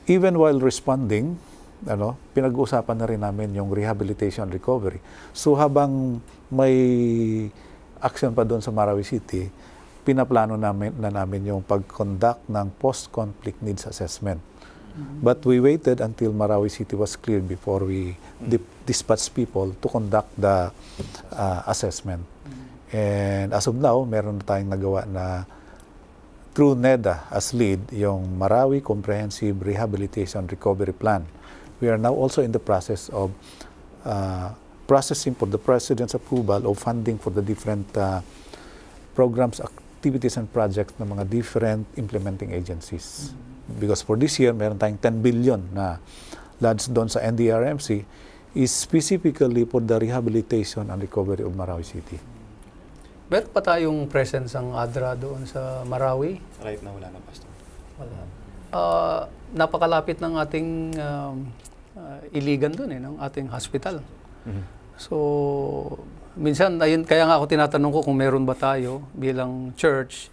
even while responding, pinag-uusapan na rin namin yung rehabilitation recovery. So habang may action pa doon sa Marawi City, pinaplano namin yung pag-conduct ng post-conflict needs assessment. But we waited until Marawi City was cleared before we dispatched people to conduct the assessment. And as of now, meron na tayong nagawa na through NEDA as lead, yung Marawi Comprehensive Rehabilitation Recovery Plan. We are now also in the process of processing for the President's approval of funding for the different programs, activities, and projects ng mga different implementing agencies. Because for this year, meron tayong 10 billion na lodged doon sa NDRMC is specifically for the rehabilitation and recovery of Marawi City. Meron pa tayong presence ang ADRA doon sa Marawi? Right na wala na, Pastor. Wala. Napakalapit ng ating iligan doon, ng ating hospital. So, minsan, ayun, kaya nga ako tinatanong ko kung meron ba tayo bilang church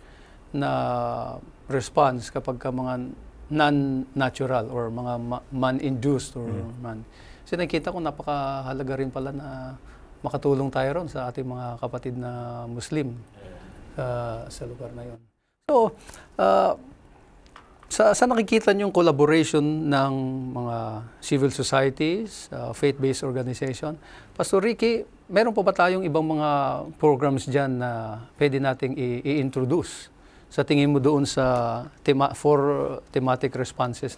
na response kapag ka mga non-natural or mga man-induced or man. Kasi nakita ko napakahalaga rin pala na makatulong tayo ron sa ating mga kapatid na Muslim sa lugar na yon. So, sa nakikita niyong collaboration ng mga civil societies, faith-based organization, Pastor Ricky, meron pa ba tayong ibang mga programs dyan na pwede nating i-introduce sa tingin mo doon sa thematic responses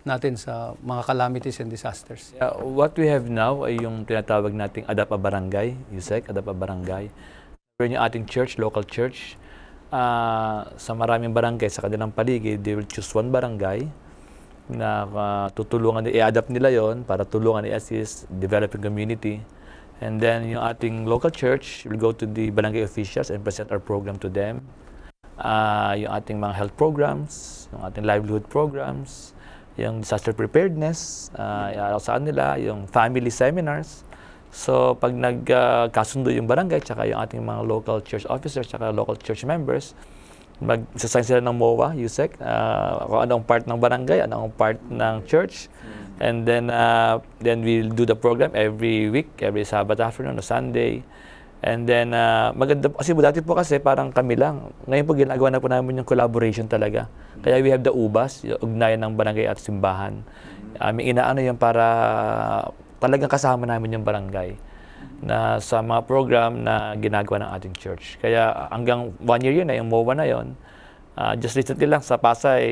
natin sa mga calamities and disasters? Yeah, what we have now ay yung tinatawag nating Adapt a Barangay, Yusek, Adapt a Barangay. Yung ating church, local church, sa maraming barangay sa kanilang paligid, they will choose one barangay na tutulungan, i-adapt nila yon para tulungan, i-assist, developing community. And then yung ating local church will go to the barangay officials and present our program to them. Yung ating mga health programs, yung ating livelihood programs, yung disaster preparedness, saan nila, yung family seminars. So, pag nagkasundo yung barangay, tsaka yung ating mga local church officers, tsaka local church members, mag-assign sila ng MOA, USEC, kung anong part ng barangay, anong part ng church. And then we'll do the program every week, every Sabbath afternoon o Sunday. And then, maganda, kasi dati po kasi parang kami lang. Ngayon po ginagawa na po namin yung collaboration talaga. Kaya we have the UBAS, yung ugnayan ng barangay at simbahan. May inaano yan para talagang kasama namin yung barangay na sa mga program na ginagawa ng ating church. Kaya hanggang 1 year yun na, yung MOA na yun. Just recently lang sa Pasay,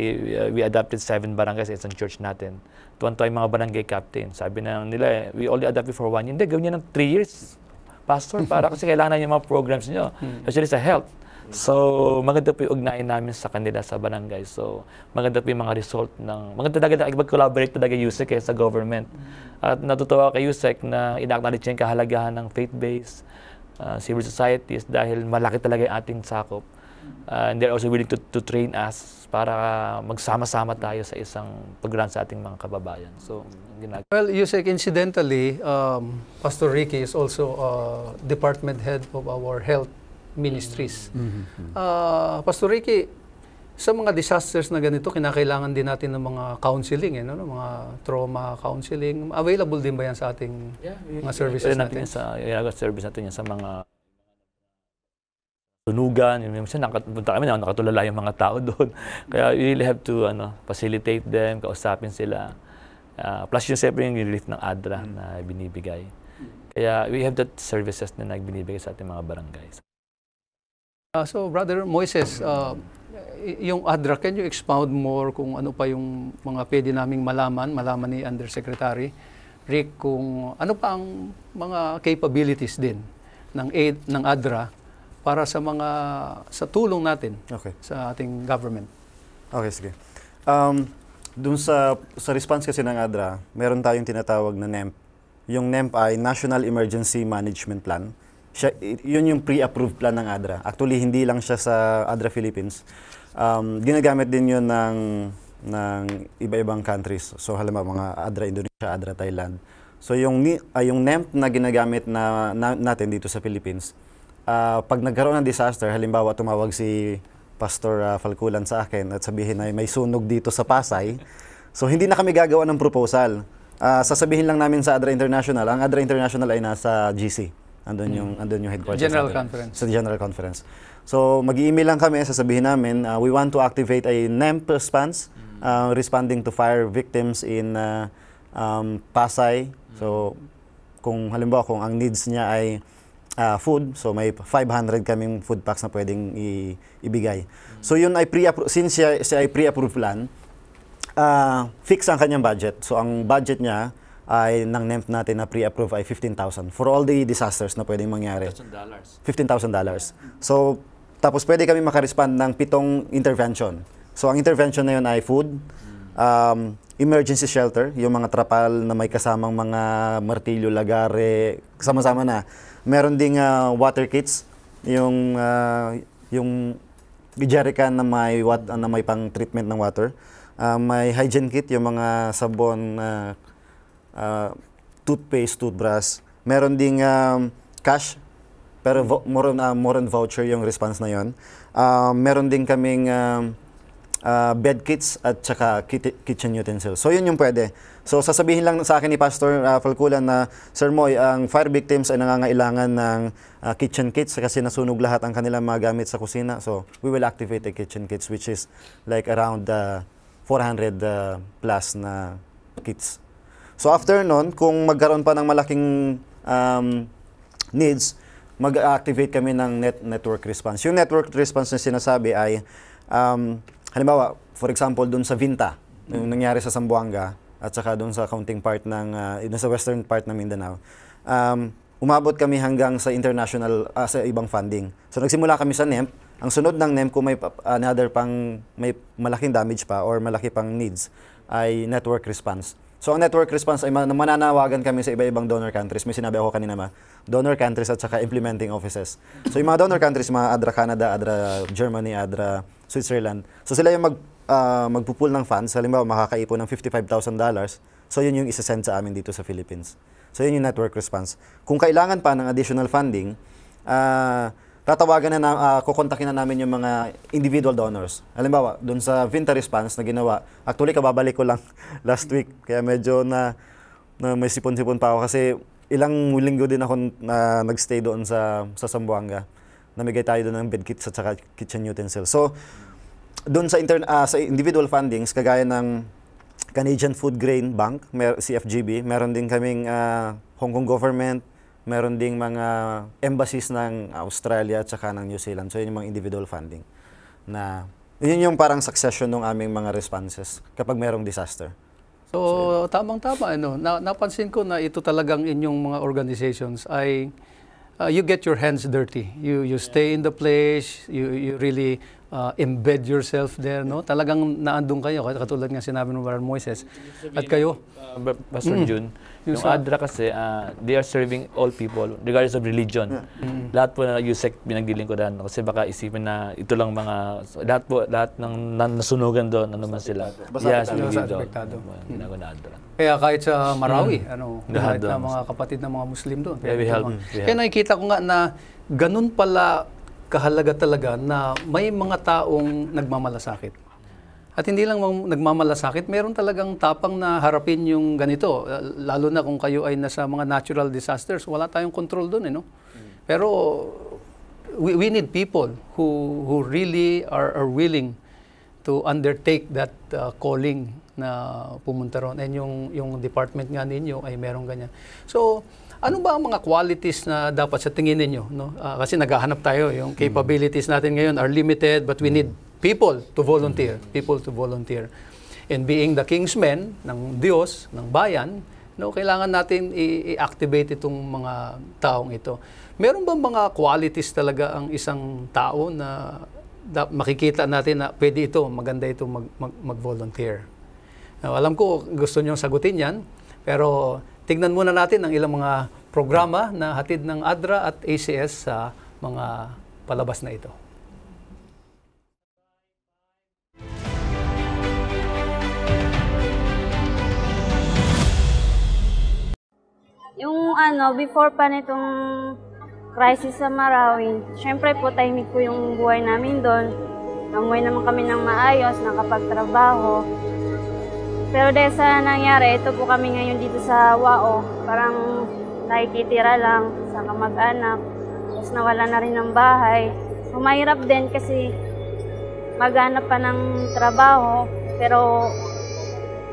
we adopted 7 barangays sa isang church natin. Tuwan-tuwa yung mga barangay captain. Sabi na nila, we only adopted for 1 year. Hindi, gawin niya ng 3 years, Pastor, para kasi kailangan yung mga programs niyo, especially sa health. So, maganda po yung ugnayan namin sa kanila sa barangay. So, maganda po yung mga result ng, maganda talaga mag-collaborate talaga USEC sa government. At natutuwa kay USEC na ina-acknowledge yung kahalagahan ng faith-based civil societies dahil malaki talaga yung ating sakop. And they're also willing to train us para magsama-sama tayo sa isang program sa ating mga kababayan. So, well, USEC, incidentally, Pastor Ricky is also department head of our health ministries. Pastor Ricky, sa mga disasters na ganito, kinakailangan din natin ng mga counseling, mga trauma counseling. Available din ba yan sa ating mga services natin? Service natin yan sa mga tunugan. Minsan nakapunta kami, nakatulala yung mga tao doon. Kaya you really have to facilitate them, kausapin sila. Plus yung siyempre yung relief ng ADRA na binibigay. Kaya we have that services na binibigay sa ating mga barangays. So, Brother Moises, yung ADRA, can you expound more kung ano pa yung mga pwede naming malaman ni Undersecretary Rick, kung ano pa ang mga capabilities din ng ADRA para sa tulong natin sa ating government? Okay, sige. Dun sa response kasi ng ADRA, meron tayong tinatawag na NEMP. Yung NEMP ay National Emergency Management Plan. Yun yung pre-approved plan ng ADRA. Actually, hindi lang siya sa ADRA Philippines. Ginagamit din yun ng iba-ibang countries. So, halimbawa, mga ADRA Indonesia, ADRA Thailand. So, yung NEMP na ginagamit natin dito sa Philippines, pag nagkaroon ng disaster, halimbawa, tumawag si Pastor Falkulan sa akin at sabihin na may sunog dito sa Pasay, so hindi na kami gagawa ng proposal. sasabihin lang namin sa ADRA International, ang ADRA International ay nasa GC. Andun yung headquarters General natin. Conference. Sa General Conference. So, mag-i-email lang kami, sasabihin namin, we want to activate a NEMP response responding to fire victims in Pasay. So, kung halimbawa, kung ang needs niya ay food, so may 500 kaming food packs na pwedeng ibigay. So, yun ay since siya ay pre-approved plan, fix ang kanyang budget. So, ang budget niya ay ng NEMP natin na pre-approve ay 15,000 for all the disasters na pwedeng mangyari. $15,000. So, tapos pwede kami makarespond ng 7 intervention. So, ang intervention na yun ay food, emergency shelter, yung mga trapal na may kasamang mga martilyo, lagare, sama-sama na. Meron ding water kits, yung jerrycan na may pang treatment ng water. May hygiene kit, yung mga sabon, toothpaste, toothbrush. Meron ding cash, pero more on voucher yung response na yon. Meron din kaming bed kits at saka kitchen utensils. So yun yung pwede. So sasabihin lang sa akin ni Pastor Falculan na, Sir Moy, ang fire victims ay nangangailangan ng kitchen kits kasi nasunog lahat ang kanilang mga gamit sa kusina. So we will activate the kitchen kits, which is like around 400 plus na kits. So after nun, kung magkaroon pa ng malaking needs, mag-activate kami ng network response. Yung network response na sinasabi ay, halimbawa, for example, dun sa Vinta, yung nangyari sa Zamboanga, at saka dun sa counting part sa western part ng Mindanao, umabot kami hanggang sa international, sa ibang funding. So nagsimula kami sa NEMP. Ang sunod ng NEMP, kung may may malaking damage pa or malaki pang needs, ay network response. So ang network response ay mananawagan kami sa iba-ibang donor countries. May sinabi ako kanina donor countries at saka implementing offices. So yung mga donor countries, mga ADRA Canada, ADRA Germany, ADRA Switzerland. So sila yung magpupul ng funds. Halimbawa, makakaipon ng $55,000. So yun yung isa-send sa amin dito sa Philippines. So yun yung network response. Kung kailangan pa ng additional funding, kukontakin na namin yung mga individual donors. Halimbawa, dun sa Vinta response na ginawa, actually kababalik ko lang last week, kaya medyo na may sipon-sipon pa ako kasi ilang linggo din ako nagstay doon sa Zamboanga. Namigay tayo doon ng bed kits at saka kitchen utensils. So, doon sa individual fundings, kagaya ng Canadian Food Grain Bank, CFGB, meron din kaming Hong Kong government, meron ding mga embassies ng Australia at saka ng New Zealand. So, yun yung mga individual funding. Yun yung parang succession ng aming mga responses kapag merong disaster. So, tamang-tama. Napansin ko na ito talagang inyong mga organizations ay you get your hands dirty. You stay in the place, you really embed yourself there. No? Talagang naandun kayo, katulad nga sinabi ng Brother Moises. At kayo? Pastor June, yung ADRA kasi, they are serving all people, regardless of religion. Lahat po na USEC pinaglilingkuran. Kasi baka isipin na ito lang lahat ng nasunugan doon, ano man sila. Basta apektado. Kaya kahit sa Marawi, kahit na mga kapatid ng mga Muslim doon. Kaya nakikita ko nga na ganun pala kahalaga talaga na may mga taong nagmamalasakit. At hindi lang nagmamalasakit, meron talagang tapang na harapin yung ganito. Lalo na kung kayo ay nasa mga natural disasters, wala tayong control doon. No? Pero we need people who really are willing to undertake that calling na pumunta ron. And yung department nga ninyo ay merong ganyan. So, ano ba ang mga qualities na dapat sa tingin ninyo? No? Kasi naghahanap tayo, yung capabilities natin ngayon are limited, but we need people to volunteer. And being the kingsmen ng Diyos, ng bayan, kailangan natin i-activate itong mga taong ito. Meron ba mga qualities talaga ang isang tao na makikita natin na pwede ito, maganda ito mag-volunteer? Alam ko gusto niyong sagutin yan, pero tignan muna natin ang ilang mga programa na hatid ng ADRA at ACS sa mga palabas na ito. Yung before pa nitong crisis sa Marawi, syempre po tahimik po yung buhay namin doon. Namuhay naman kami ng maayos, nakapagtrabaho. Pero dahil sa nangyari, ito po kami ngayon dito sa Wao. Parang nakikitira lang sa kamag-anak. Tapos nawala na rin ng bahay. So, mahirap din kasi maghanap pa ng trabaho. Pero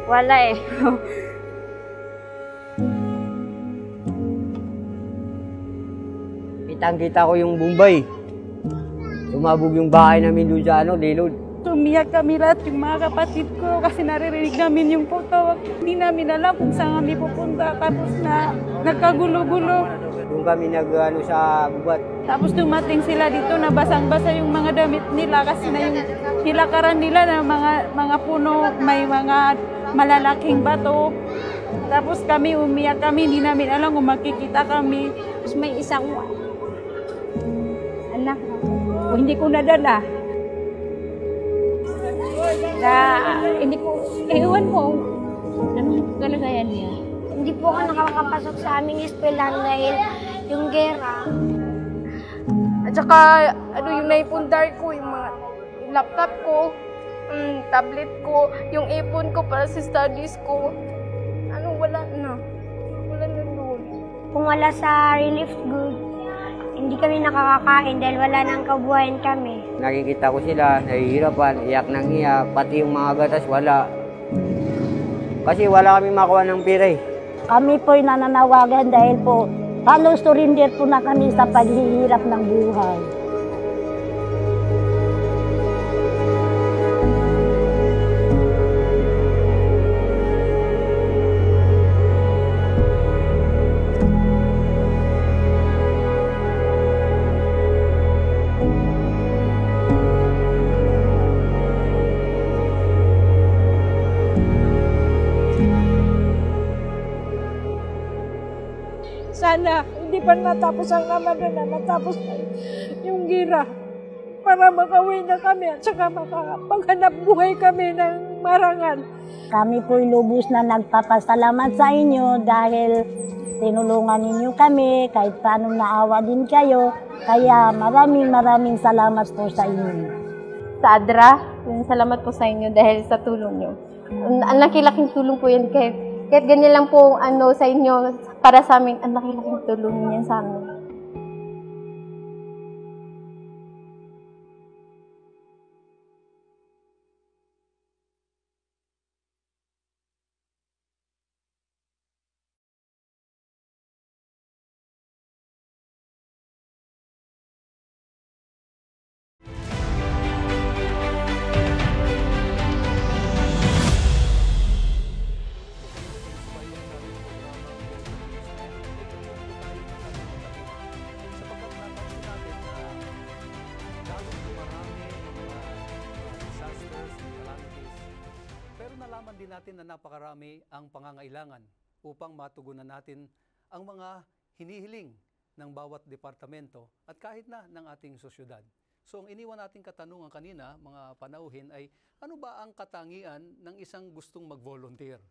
wala eh. Kitang-kita ko yung Bombay. Sumabog yung bahay namin doon sa Lilod. Umiyak kami lahat, yung mga kapatid ko, kasi naririnig namin yung putawag. Hindi namin alam kung saan kami pupunta, tapos na nagkagulo-gulo. Doon kami sa gubat. Tapos dumating sila dito na basang-basa yung mga damit nila kasi na yung nilakaran nila na mga puno, may mga malalaking bato. Tapos kami, umiyak kami, hindi namin alam kung makikita kami. Tapos may isang anak ko, hindi ko nadala. Hindi ko, ewan ko, anong kalagayan niya. Hindi po ako nakakapasok sa aming eskwelahan dahil yung gera. At saka, yung naipundar ko, yung mga laptop ko, tablet ko, yung ipon ko para sa studies ko. Wala na. Wala na doon. Kung wala sa relief good, hindi kami nakakakain dahil wala nang kabuhayan kami. Nakikita ko sila, nahihirapan, iyak ng iyak, pati yung mga gatas wala. Kasi wala kami makuha ng pira eh. Kami po'y nananawagan dahil po halos surrender po na kami sa paghihirap ng buhay. Sana hindi pa natapos ang Ramadan na natapos na yung gira para makauwi na kami at saka makapaghanap buhay kami ng marangal. Kami po'y lubos na nagpapasalamat sa inyo dahil tinulungan ninyo kami kahit paano naawa din kayo. Kaya maraming salamat po sa inyo. Sa ADRA, salamat po sa inyo dahil sa tulong nyo. Ang laking tulong po yan kahit ganyan lang po sa inyo, para sa amin, ang laking tulong niyan sa amin. Nalaman din natin na napakarami ang pangangailangan upang matugunan natin ang mga hinihiling ng bawat departamento at kahit na ng ating sosyudad. So ang iniwan nating katanungan kanina, mga panauhin, ay ano ba ang katangian ng isang gustong mag-volunteer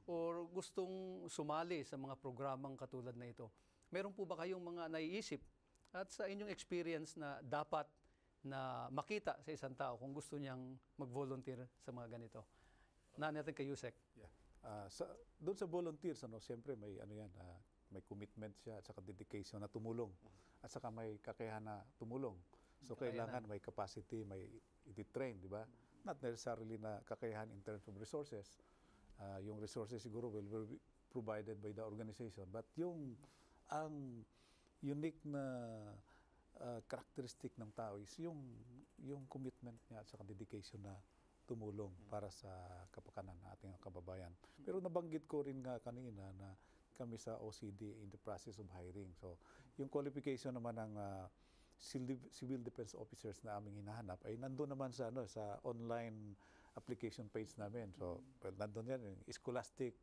or gustong sumali sa mga programang katulad na ito? Meron po ba kayong mga naiisip at sa inyong experience na dapat na makita sa isang tao kung gusto niyang mag-volunteer sa mga ganito? Natin kay Yusek. Yeah. Doon sa volunteers, siyempre may may commitment siya at saka dedication na tumulong at saka may kakayahan na tumulong. So kailangan may capacity, may i-train, di ba? Not necessarily na kakayahan in terms of resources. Yung resources siguro will be provided by the organization, but ang unique na characteristic ng tao is yung commitment niya at saka dedication na tumulong para sa kapakanan ng ating kababayan. Pero nabanggit ko rin nga kanina na kami sa OCD in the process of hiring. So, yung qualification naman ng civil defense officers na aming hinahanap ay nandun naman sa online application page namin. So, nandun yan, yung scholastic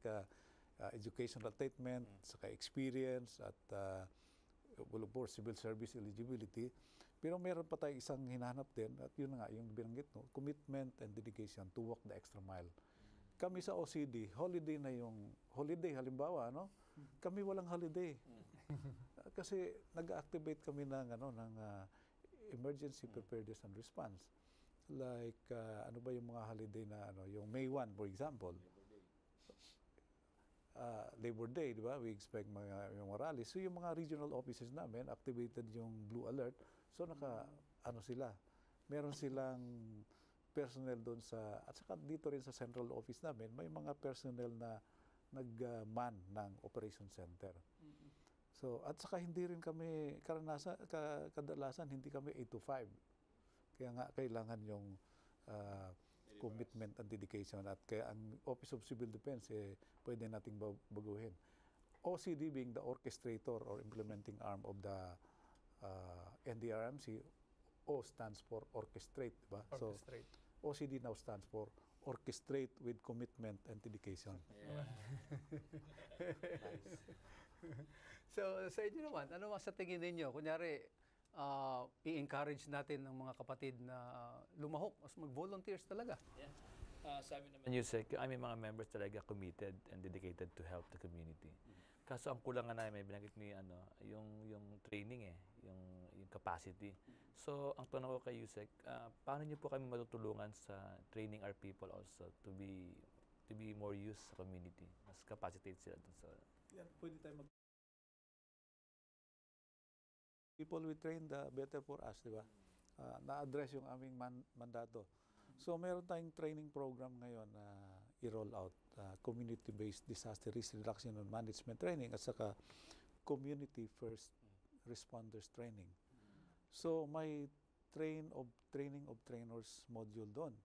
educational attainment, saka experience at of course, civil service eligibility. Pero meron pa tayong isang hinahanap din at yun nga, yung binanggit, commitment and dedication to walk the extra mile. Kami sa OCD, holiday na yung holiday, halimbawa, kami walang holiday. Kasi nag-activate kami ng emergency preparedness and response. Like, ano ba yung mga holiday na, yung May 1, for example, Labor Day, di ba? We expect yung rally. So yung mga regional offices namin, activated yung Blue Alert. So meron silang personnel doon at saka dito rin sa central office namin, may mga personnel na nag-man ng operation center. So, at saka hindi rin kami, kadalasan hindi kami 8 to 5. Kaya nga kailangan yung commitment and dedication, at kaya ang Office of Civil Defense pwede nating baguhin. OCD being the orchestrator or implementing arm of the NDRMC, O stands for orchestrate, diba? Orchestrate. So OCD now stands for orchestrate with commitment and dedication. Nice. So sa inyo naman, ano sa tingin ninyo? Kunyari, i-encourage natin ng mga kapatid na lumahok, mag-volunteers talaga. Yeah. Sa amin naman, Yusek, may mga members talaga committed and dedicated to help the community. Kaso ang kulang nga namin, binanggit ni yung training yung capacity. So ang tanong ko kay Yusek, paano niyo po kami matutulungan sa training our people also to be more used sa community? Mas capacitate sila dun sa... Yan, pwede tayo people we train, the better for us, di ba? Na-address yung aming mandato. So, meron tayong training program ngayon na i-roll out, community-based disaster risk reduction and management training at saka community first responders training. So, may training of trainers module doon.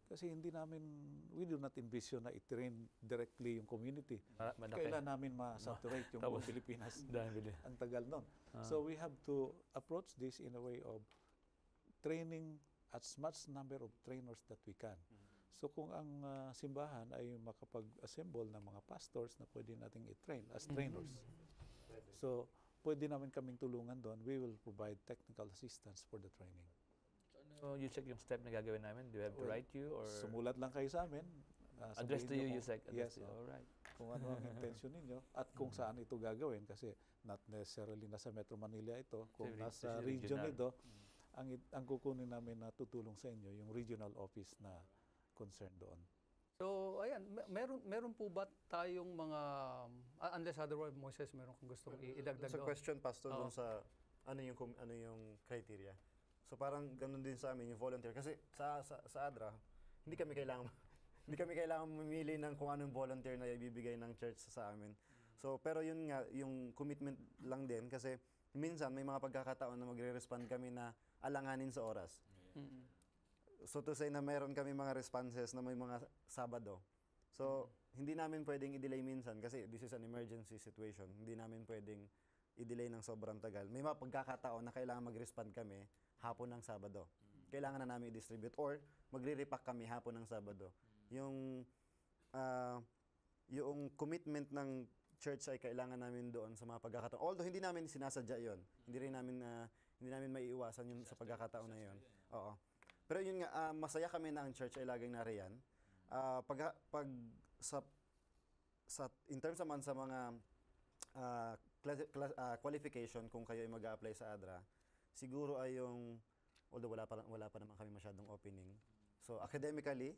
Kasi we do not envision na i-train directly yung community. Kailan namin ma-saturate yung buong Pilipinas. Ang tagal nun. So we have to approach this in a way of training as much number of trainers that we can. So kung ang simbahan ay makapag-assemble ng mga pastors na pwede nating i-train as trainers. So pwede namin kaming tulungan doon. We will provide technical assistance for the training. So, Yusek, yung step na gagawin namin, do we have to write you? Or sumulat lang kayo sa amin. Address to you, Yusek. Yes. Alright. Kung ano ang intention ninyo at kung saan ito gagawin. Kasi not necessarily nasa Metro Manila ito. Kung nasa region ito, ang kukunin namin na tutulong sa inyo, yung regional office na concerned doon. So, ayan, meron po ba tayong mga, unless otherwise, Moises, meron kang gustong idagdag? Sa question, Pastor, dun sa ano yung criteria. So parang ganun din sa amin yung volunteer kasi sa ADRA hindi kami kailangan mamili ng kung anong volunteer na ibibigay ng church sa amin. So pero yun nga yung commitment lang din kasi minsan may mga pagkakataon na magre-respond kami na alanganin sa oras. So to say na meron kami mga responses na may mga Sabado. So hindi namin pwedeng i-delay minsan kasi this is an emergency situation. Hindi namin pwedeng i-delay ng sobrang tagal. May mga pagkakataon na kailangan mag-respond kami hapon ng Sabado. Kailangan na namin i-distribute or magre-repack kami hapon ng Sabado. Yung commitment ng church ay kailangan namin doon sa mga pagkakataon. Although hindi namin sinasadya 'yon. Hindi namin maiiwasan yun sa pagkakataon na 'yon. Oo. Pero yun nga masaya kami na ang church ay laging nariyan. In terms naman sa mga qualification kung kayo ay mag-a-apply sa ADRA, siguro ay yung, although wala pa naman kami masyadong opening. So academically,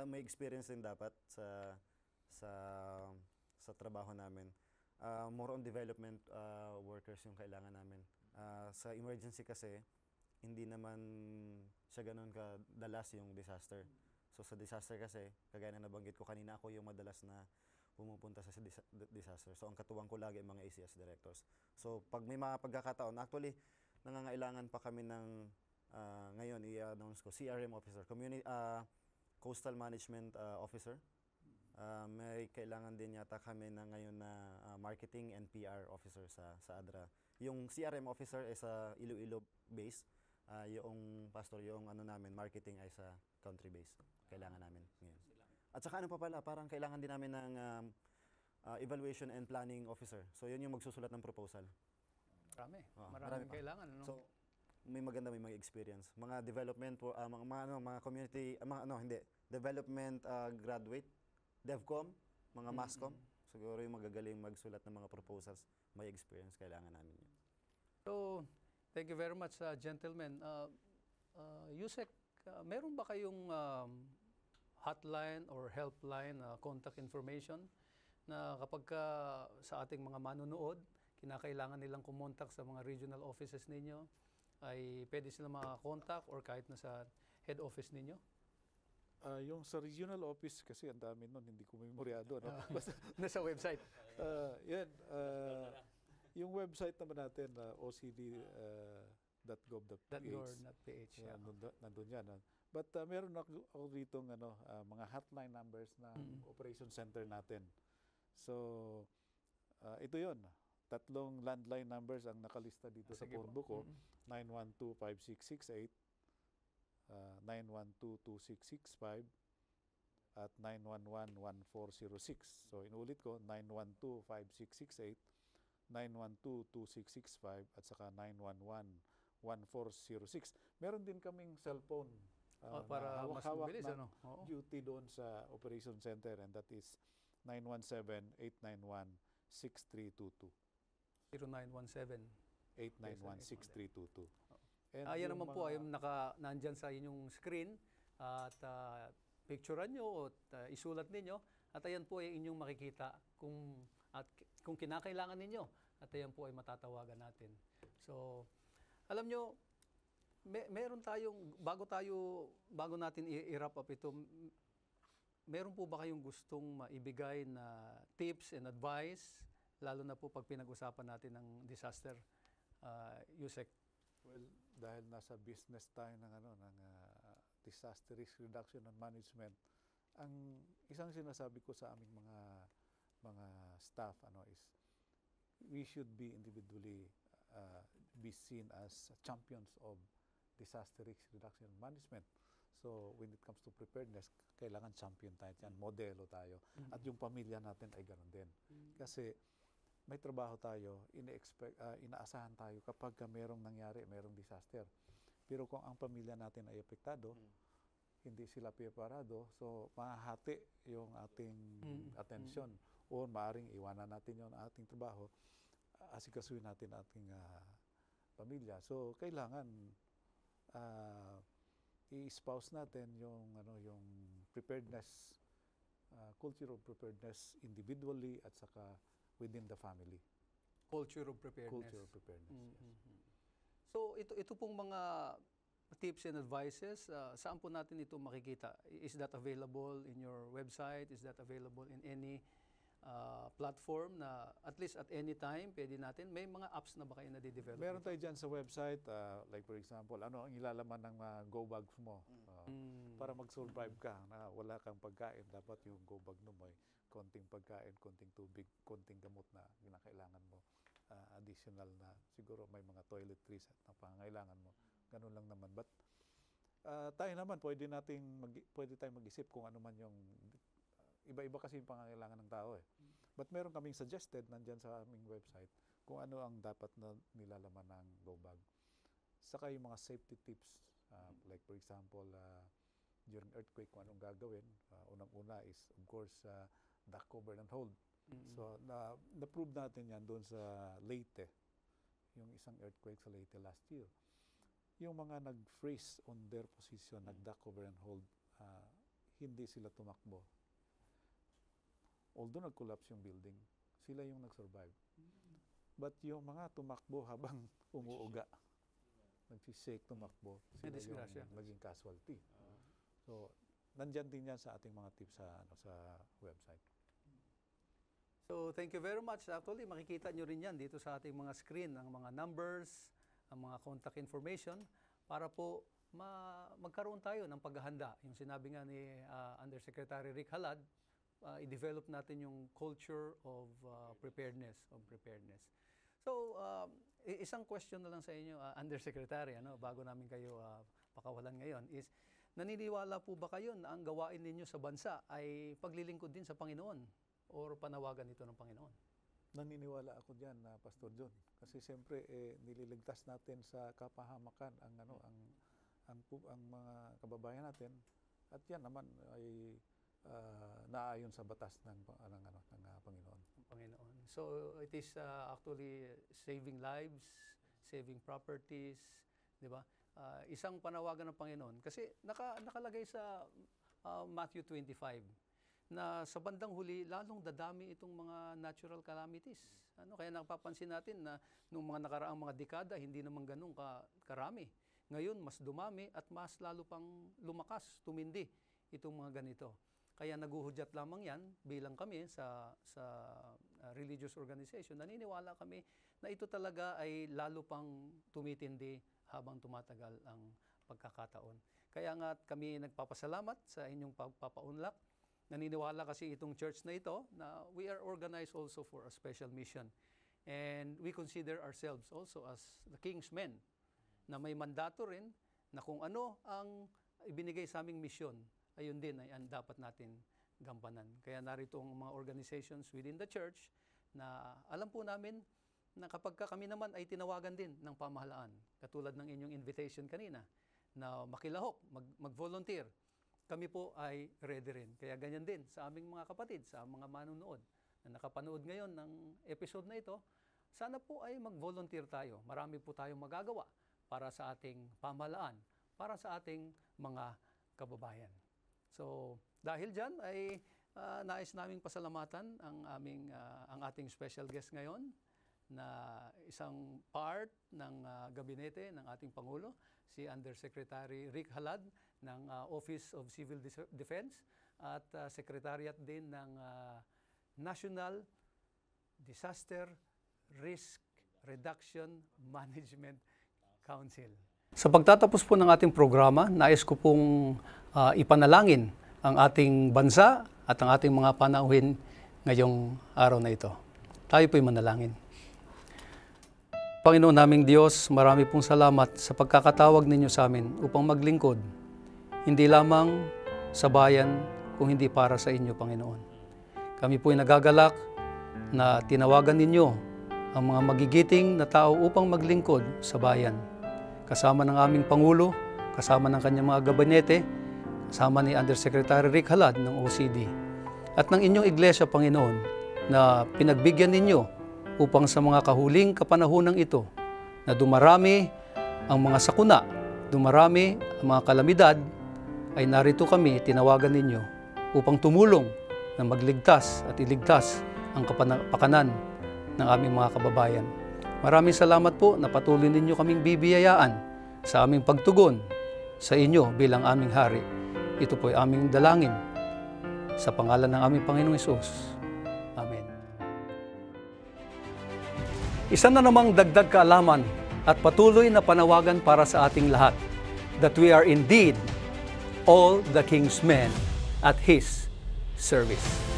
may experience din dapat sa trabaho namin. More on development workers yung kailangan namin. Sa emergency kasi, hindi naman siya ganun kadalas yung disaster. So sa disaster kasi, kagaya na nabanggit ko kanina, ako yung madalas na pumupunta sa disaster. So ang katuwang ko lagi ang mga ACS directors. So pag may mga pagkakataon, actually, nangangailangan pa kami ng ngayon i-announce ko CRM officer, coastal management officer. May kailangan din yata kami na ngayon na marketing and PR officer sa ADRA. Yung CRM officer ay sa Iloilo base, yung pastor yung namin marketing ay sa country base. Kailangan namin ngayon. At saka ano pa pala, parang kailangan din namin ng evaluation and planning officer. So yun yung magsusulat ng proposal. Marami kailangan, ano? So, may maganda, may mga experience. Mga development, mga community, development graduate, DevCom, mga MASCOM. Siguro yung magagaling magsulat ng mga proposals, may experience, kailangan namin yun. So, thank you very much, gentlemen. Yusek, meron ba kayong hotline or helpline contact information na kapag sa ating mga manonood, kinakailangan nilang kumontak sa mga regional offices ninyo, ay pwede sila makakontak or kahit na sa head office ninyo? Yung sa regional office, kasi ang dami nun, hindi ko memoryado. No? Basta, nasa website? Yan. Yung website naman natin, ocd.gov.ph. Nandun yan. But meron ako rito mga hotline numbers ng operation center natin. So, ito yon. 3 landline numbers ang nakalista dito sa phone book ko. 912-5668, 912-2665, at 911-1406. So, inulit ko, 912-5668, 912-2665, at saka 911-1406. Meron din kaming cellphone para mas mabilis, duty doon sa Operation Center, and that is 917-891-6322. 0917-891-6322. 0917-891-6322. Yan naman po ay nandyan sa inyong screen at picturean nyo at isulat ninyo at ayan po ay inyong makikita kung kinakailangan ninyo at ayan po ay matatawagan natin. So, alam nyo, meron tayong, bago natin i-wrap up ito, meron po ba kayong gustong maibigay na tips and advice, lalo na po pag pinag-usapan natin ng disaster, Yusek? Well, dahil nasa business tayo ng disaster risk reduction and management, ang isang sinasabi ko sa aming mga staff is we should be individually be seen as champions of disaster risk reduction and management. So when it comes to preparedness, kailangan champion tayo dyan, modelo tayo. At yung pamilya natin ay ganoon din. Kasi may trabaho tayo, inaasahan tayo kapag merong nangyari, merong disaster. Pero kung ang pamilya natin ay apektado, hindi sila preparado, so mahahati yung ating atensyon. O maaaring iwanan natin yung ating trabaho, asikasuhin natin ating pamilya. So kailangan i-espouse natin yung preparedness, culture of preparedness individually at saka within the family. Culture of preparedness. Culture of preparedness, yes. So ito pong mga tips and advices, saan po natin ito makikita? Is that available in your website? Is that available in any platform na at least at any time pwede natin? May mga apps na ba kayo na de-develop? Meron tayo dyan sa website, like for example, ano ang ilalaman ng go bags mo para mag-survive ka na wala kang pagkain. Dapat yung go bag mo may konting pagkain, konting tubig, konting gamot na ginakailangan mo. Additional na siguro may mga toiletries at na pangangailangan mo. Ganun lang naman. But tayo naman, pwede tayong mag-isip kung ano man yung iba-iba kasi yung pangangailangan ng tao eh. But meron kaming suggested nandyan sa aming website kung ano ang dapat na nilalaman ng go bag. Saka yung mga safety tips, like for example, during earthquake, kung anong gagawin. Unang-una is, of course, duck cover and hold. So, na-prove natin yan doon sa Leyte, yung isang earthquake sa Leyte last year. Yung mga nag-freeze on their position, nag-duck cover and hold, hindi sila tumakbo. Although nag-collapse yung building, sila yung nag-survive. But yung mga tumakbo habang umuuga, nag-shake tumakbo, sila yung naging casualty. So, nandyan din yan sa ating mga tips sa website. So, thank you very much. Actually, makikita nyo rin yan dito sa ating mga screen, ang mga numbers, ang mga contact information, para po magkaroon tayo ng paghahanda. Yung sinabi nga ni Undersecretary Rick Halad, i-develop natin yung culture of preparedness. So, isang question na lang sa inyo, Undersecretary, bago namin kayo pakawalan ngayon, is naniniwala po ba kayo na ang gawain ninyo sa bansa ay paglilingkod din sa Panginoon o panawagan ito ng Panginoon? Naniniwala ako diyan, Pastor John. Kasi siyempre nililigtas natin sa kapahamakan ang mga kababayan natin, at yan naman ay naayon sa batas ng Panginoon. So it is actually saving lives, saving properties, di ba? Isang panawagan ng Panginoon kasi nakalagay sa Matthew 25 na sa bandang huli, lalong dadami itong mga natural calamities. Kaya napapansin natin na nung mga nakaraang mga dekada, hindi naman ganun karami. Ngayon, mas dumami at mas lalo pang lumakas, tumindi itong mga ganito. Kaya naguhudyat lamang yan bilang kami sa religious organization. Naniniwala kami na ito talaga ay lalo pang tumitindi habang tumatagal ang pagkakataon. Kaya nga kami nagpapasalamat sa inyong pagpapaunlak. Naniniwala kasi itong church na ito na we are organized also for a special mission. And we consider ourselves also as the King's Men, na may mandato rin na kung ano ang ibinigay sa aming mission, ayun din ay ang dapat natin gampanan. Kaya narito ang mga organizations within the church na alam po namin na kapag kami naman ay tinawagan din ng pamahalaan, katulad ng inyong invitation kanina, na makilahok, mag-volunteer, kami po ay ready rin. Kaya ganyan din sa aming mga kapatid, sa mga manunood na nakapanood ngayon ng episode na ito, sana po ay mag-volunteer tayo. Marami po tayong magagawa para sa ating pamahalaan, para sa ating mga kababayan. So, dahil dyan ay nais naming pasalamatan ang ating special guest ngayon, na isang part ng gabinete ng ating Pangulo, si Undersecretary Rick Halad ng Office of Civil Defense at Secretariat din ng National Disaster Risk Reduction Management Council. Sa pagtatapos po ng ating programa, nais ko pong ipanalangin ang ating bansa at ang ating mga panauhin ngayong araw na ito. Tayo po'y manalangin. Panginoon naming Diyos, marami pong salamat sa pagkakatawag ninyo sa amin upang maglingkod, hindi lamang sa bayan, kung hindi para sa inyo, Panginoon. Kami po'y nagagalak na tinawagan ninyo ang mga magigiting na tao upang maglingkod sa bayan. Kasama ng aming Pangulo, kasama ng kanyang mga gabinete, kasama ni Undersecretary Rick Halad ng OCD, at ng inyong iglesia, Panginoon, na pinagbigyan ninyo upang sa mga kahuling kapanahonang ito na dumarami ang mga sakuna, dumarami ang mga kalamidad, ay narito kami, tinawagan ninyo upang tumulong na magligtas at iligtas ang kapakanan ng aming mga kababayan. Maraming salamat po na patuloy ninyo kaming bibiyayaan sa aming pagtugon sa inyo bilang aming hari. Ito po ay aming dalangin sa pangalan ng aming Panginoong Hesus. Amen. Isa na namang dagdag kaalaman at patuloy na panawagan para sa ating lahat that we are indeed all the King's men at His service.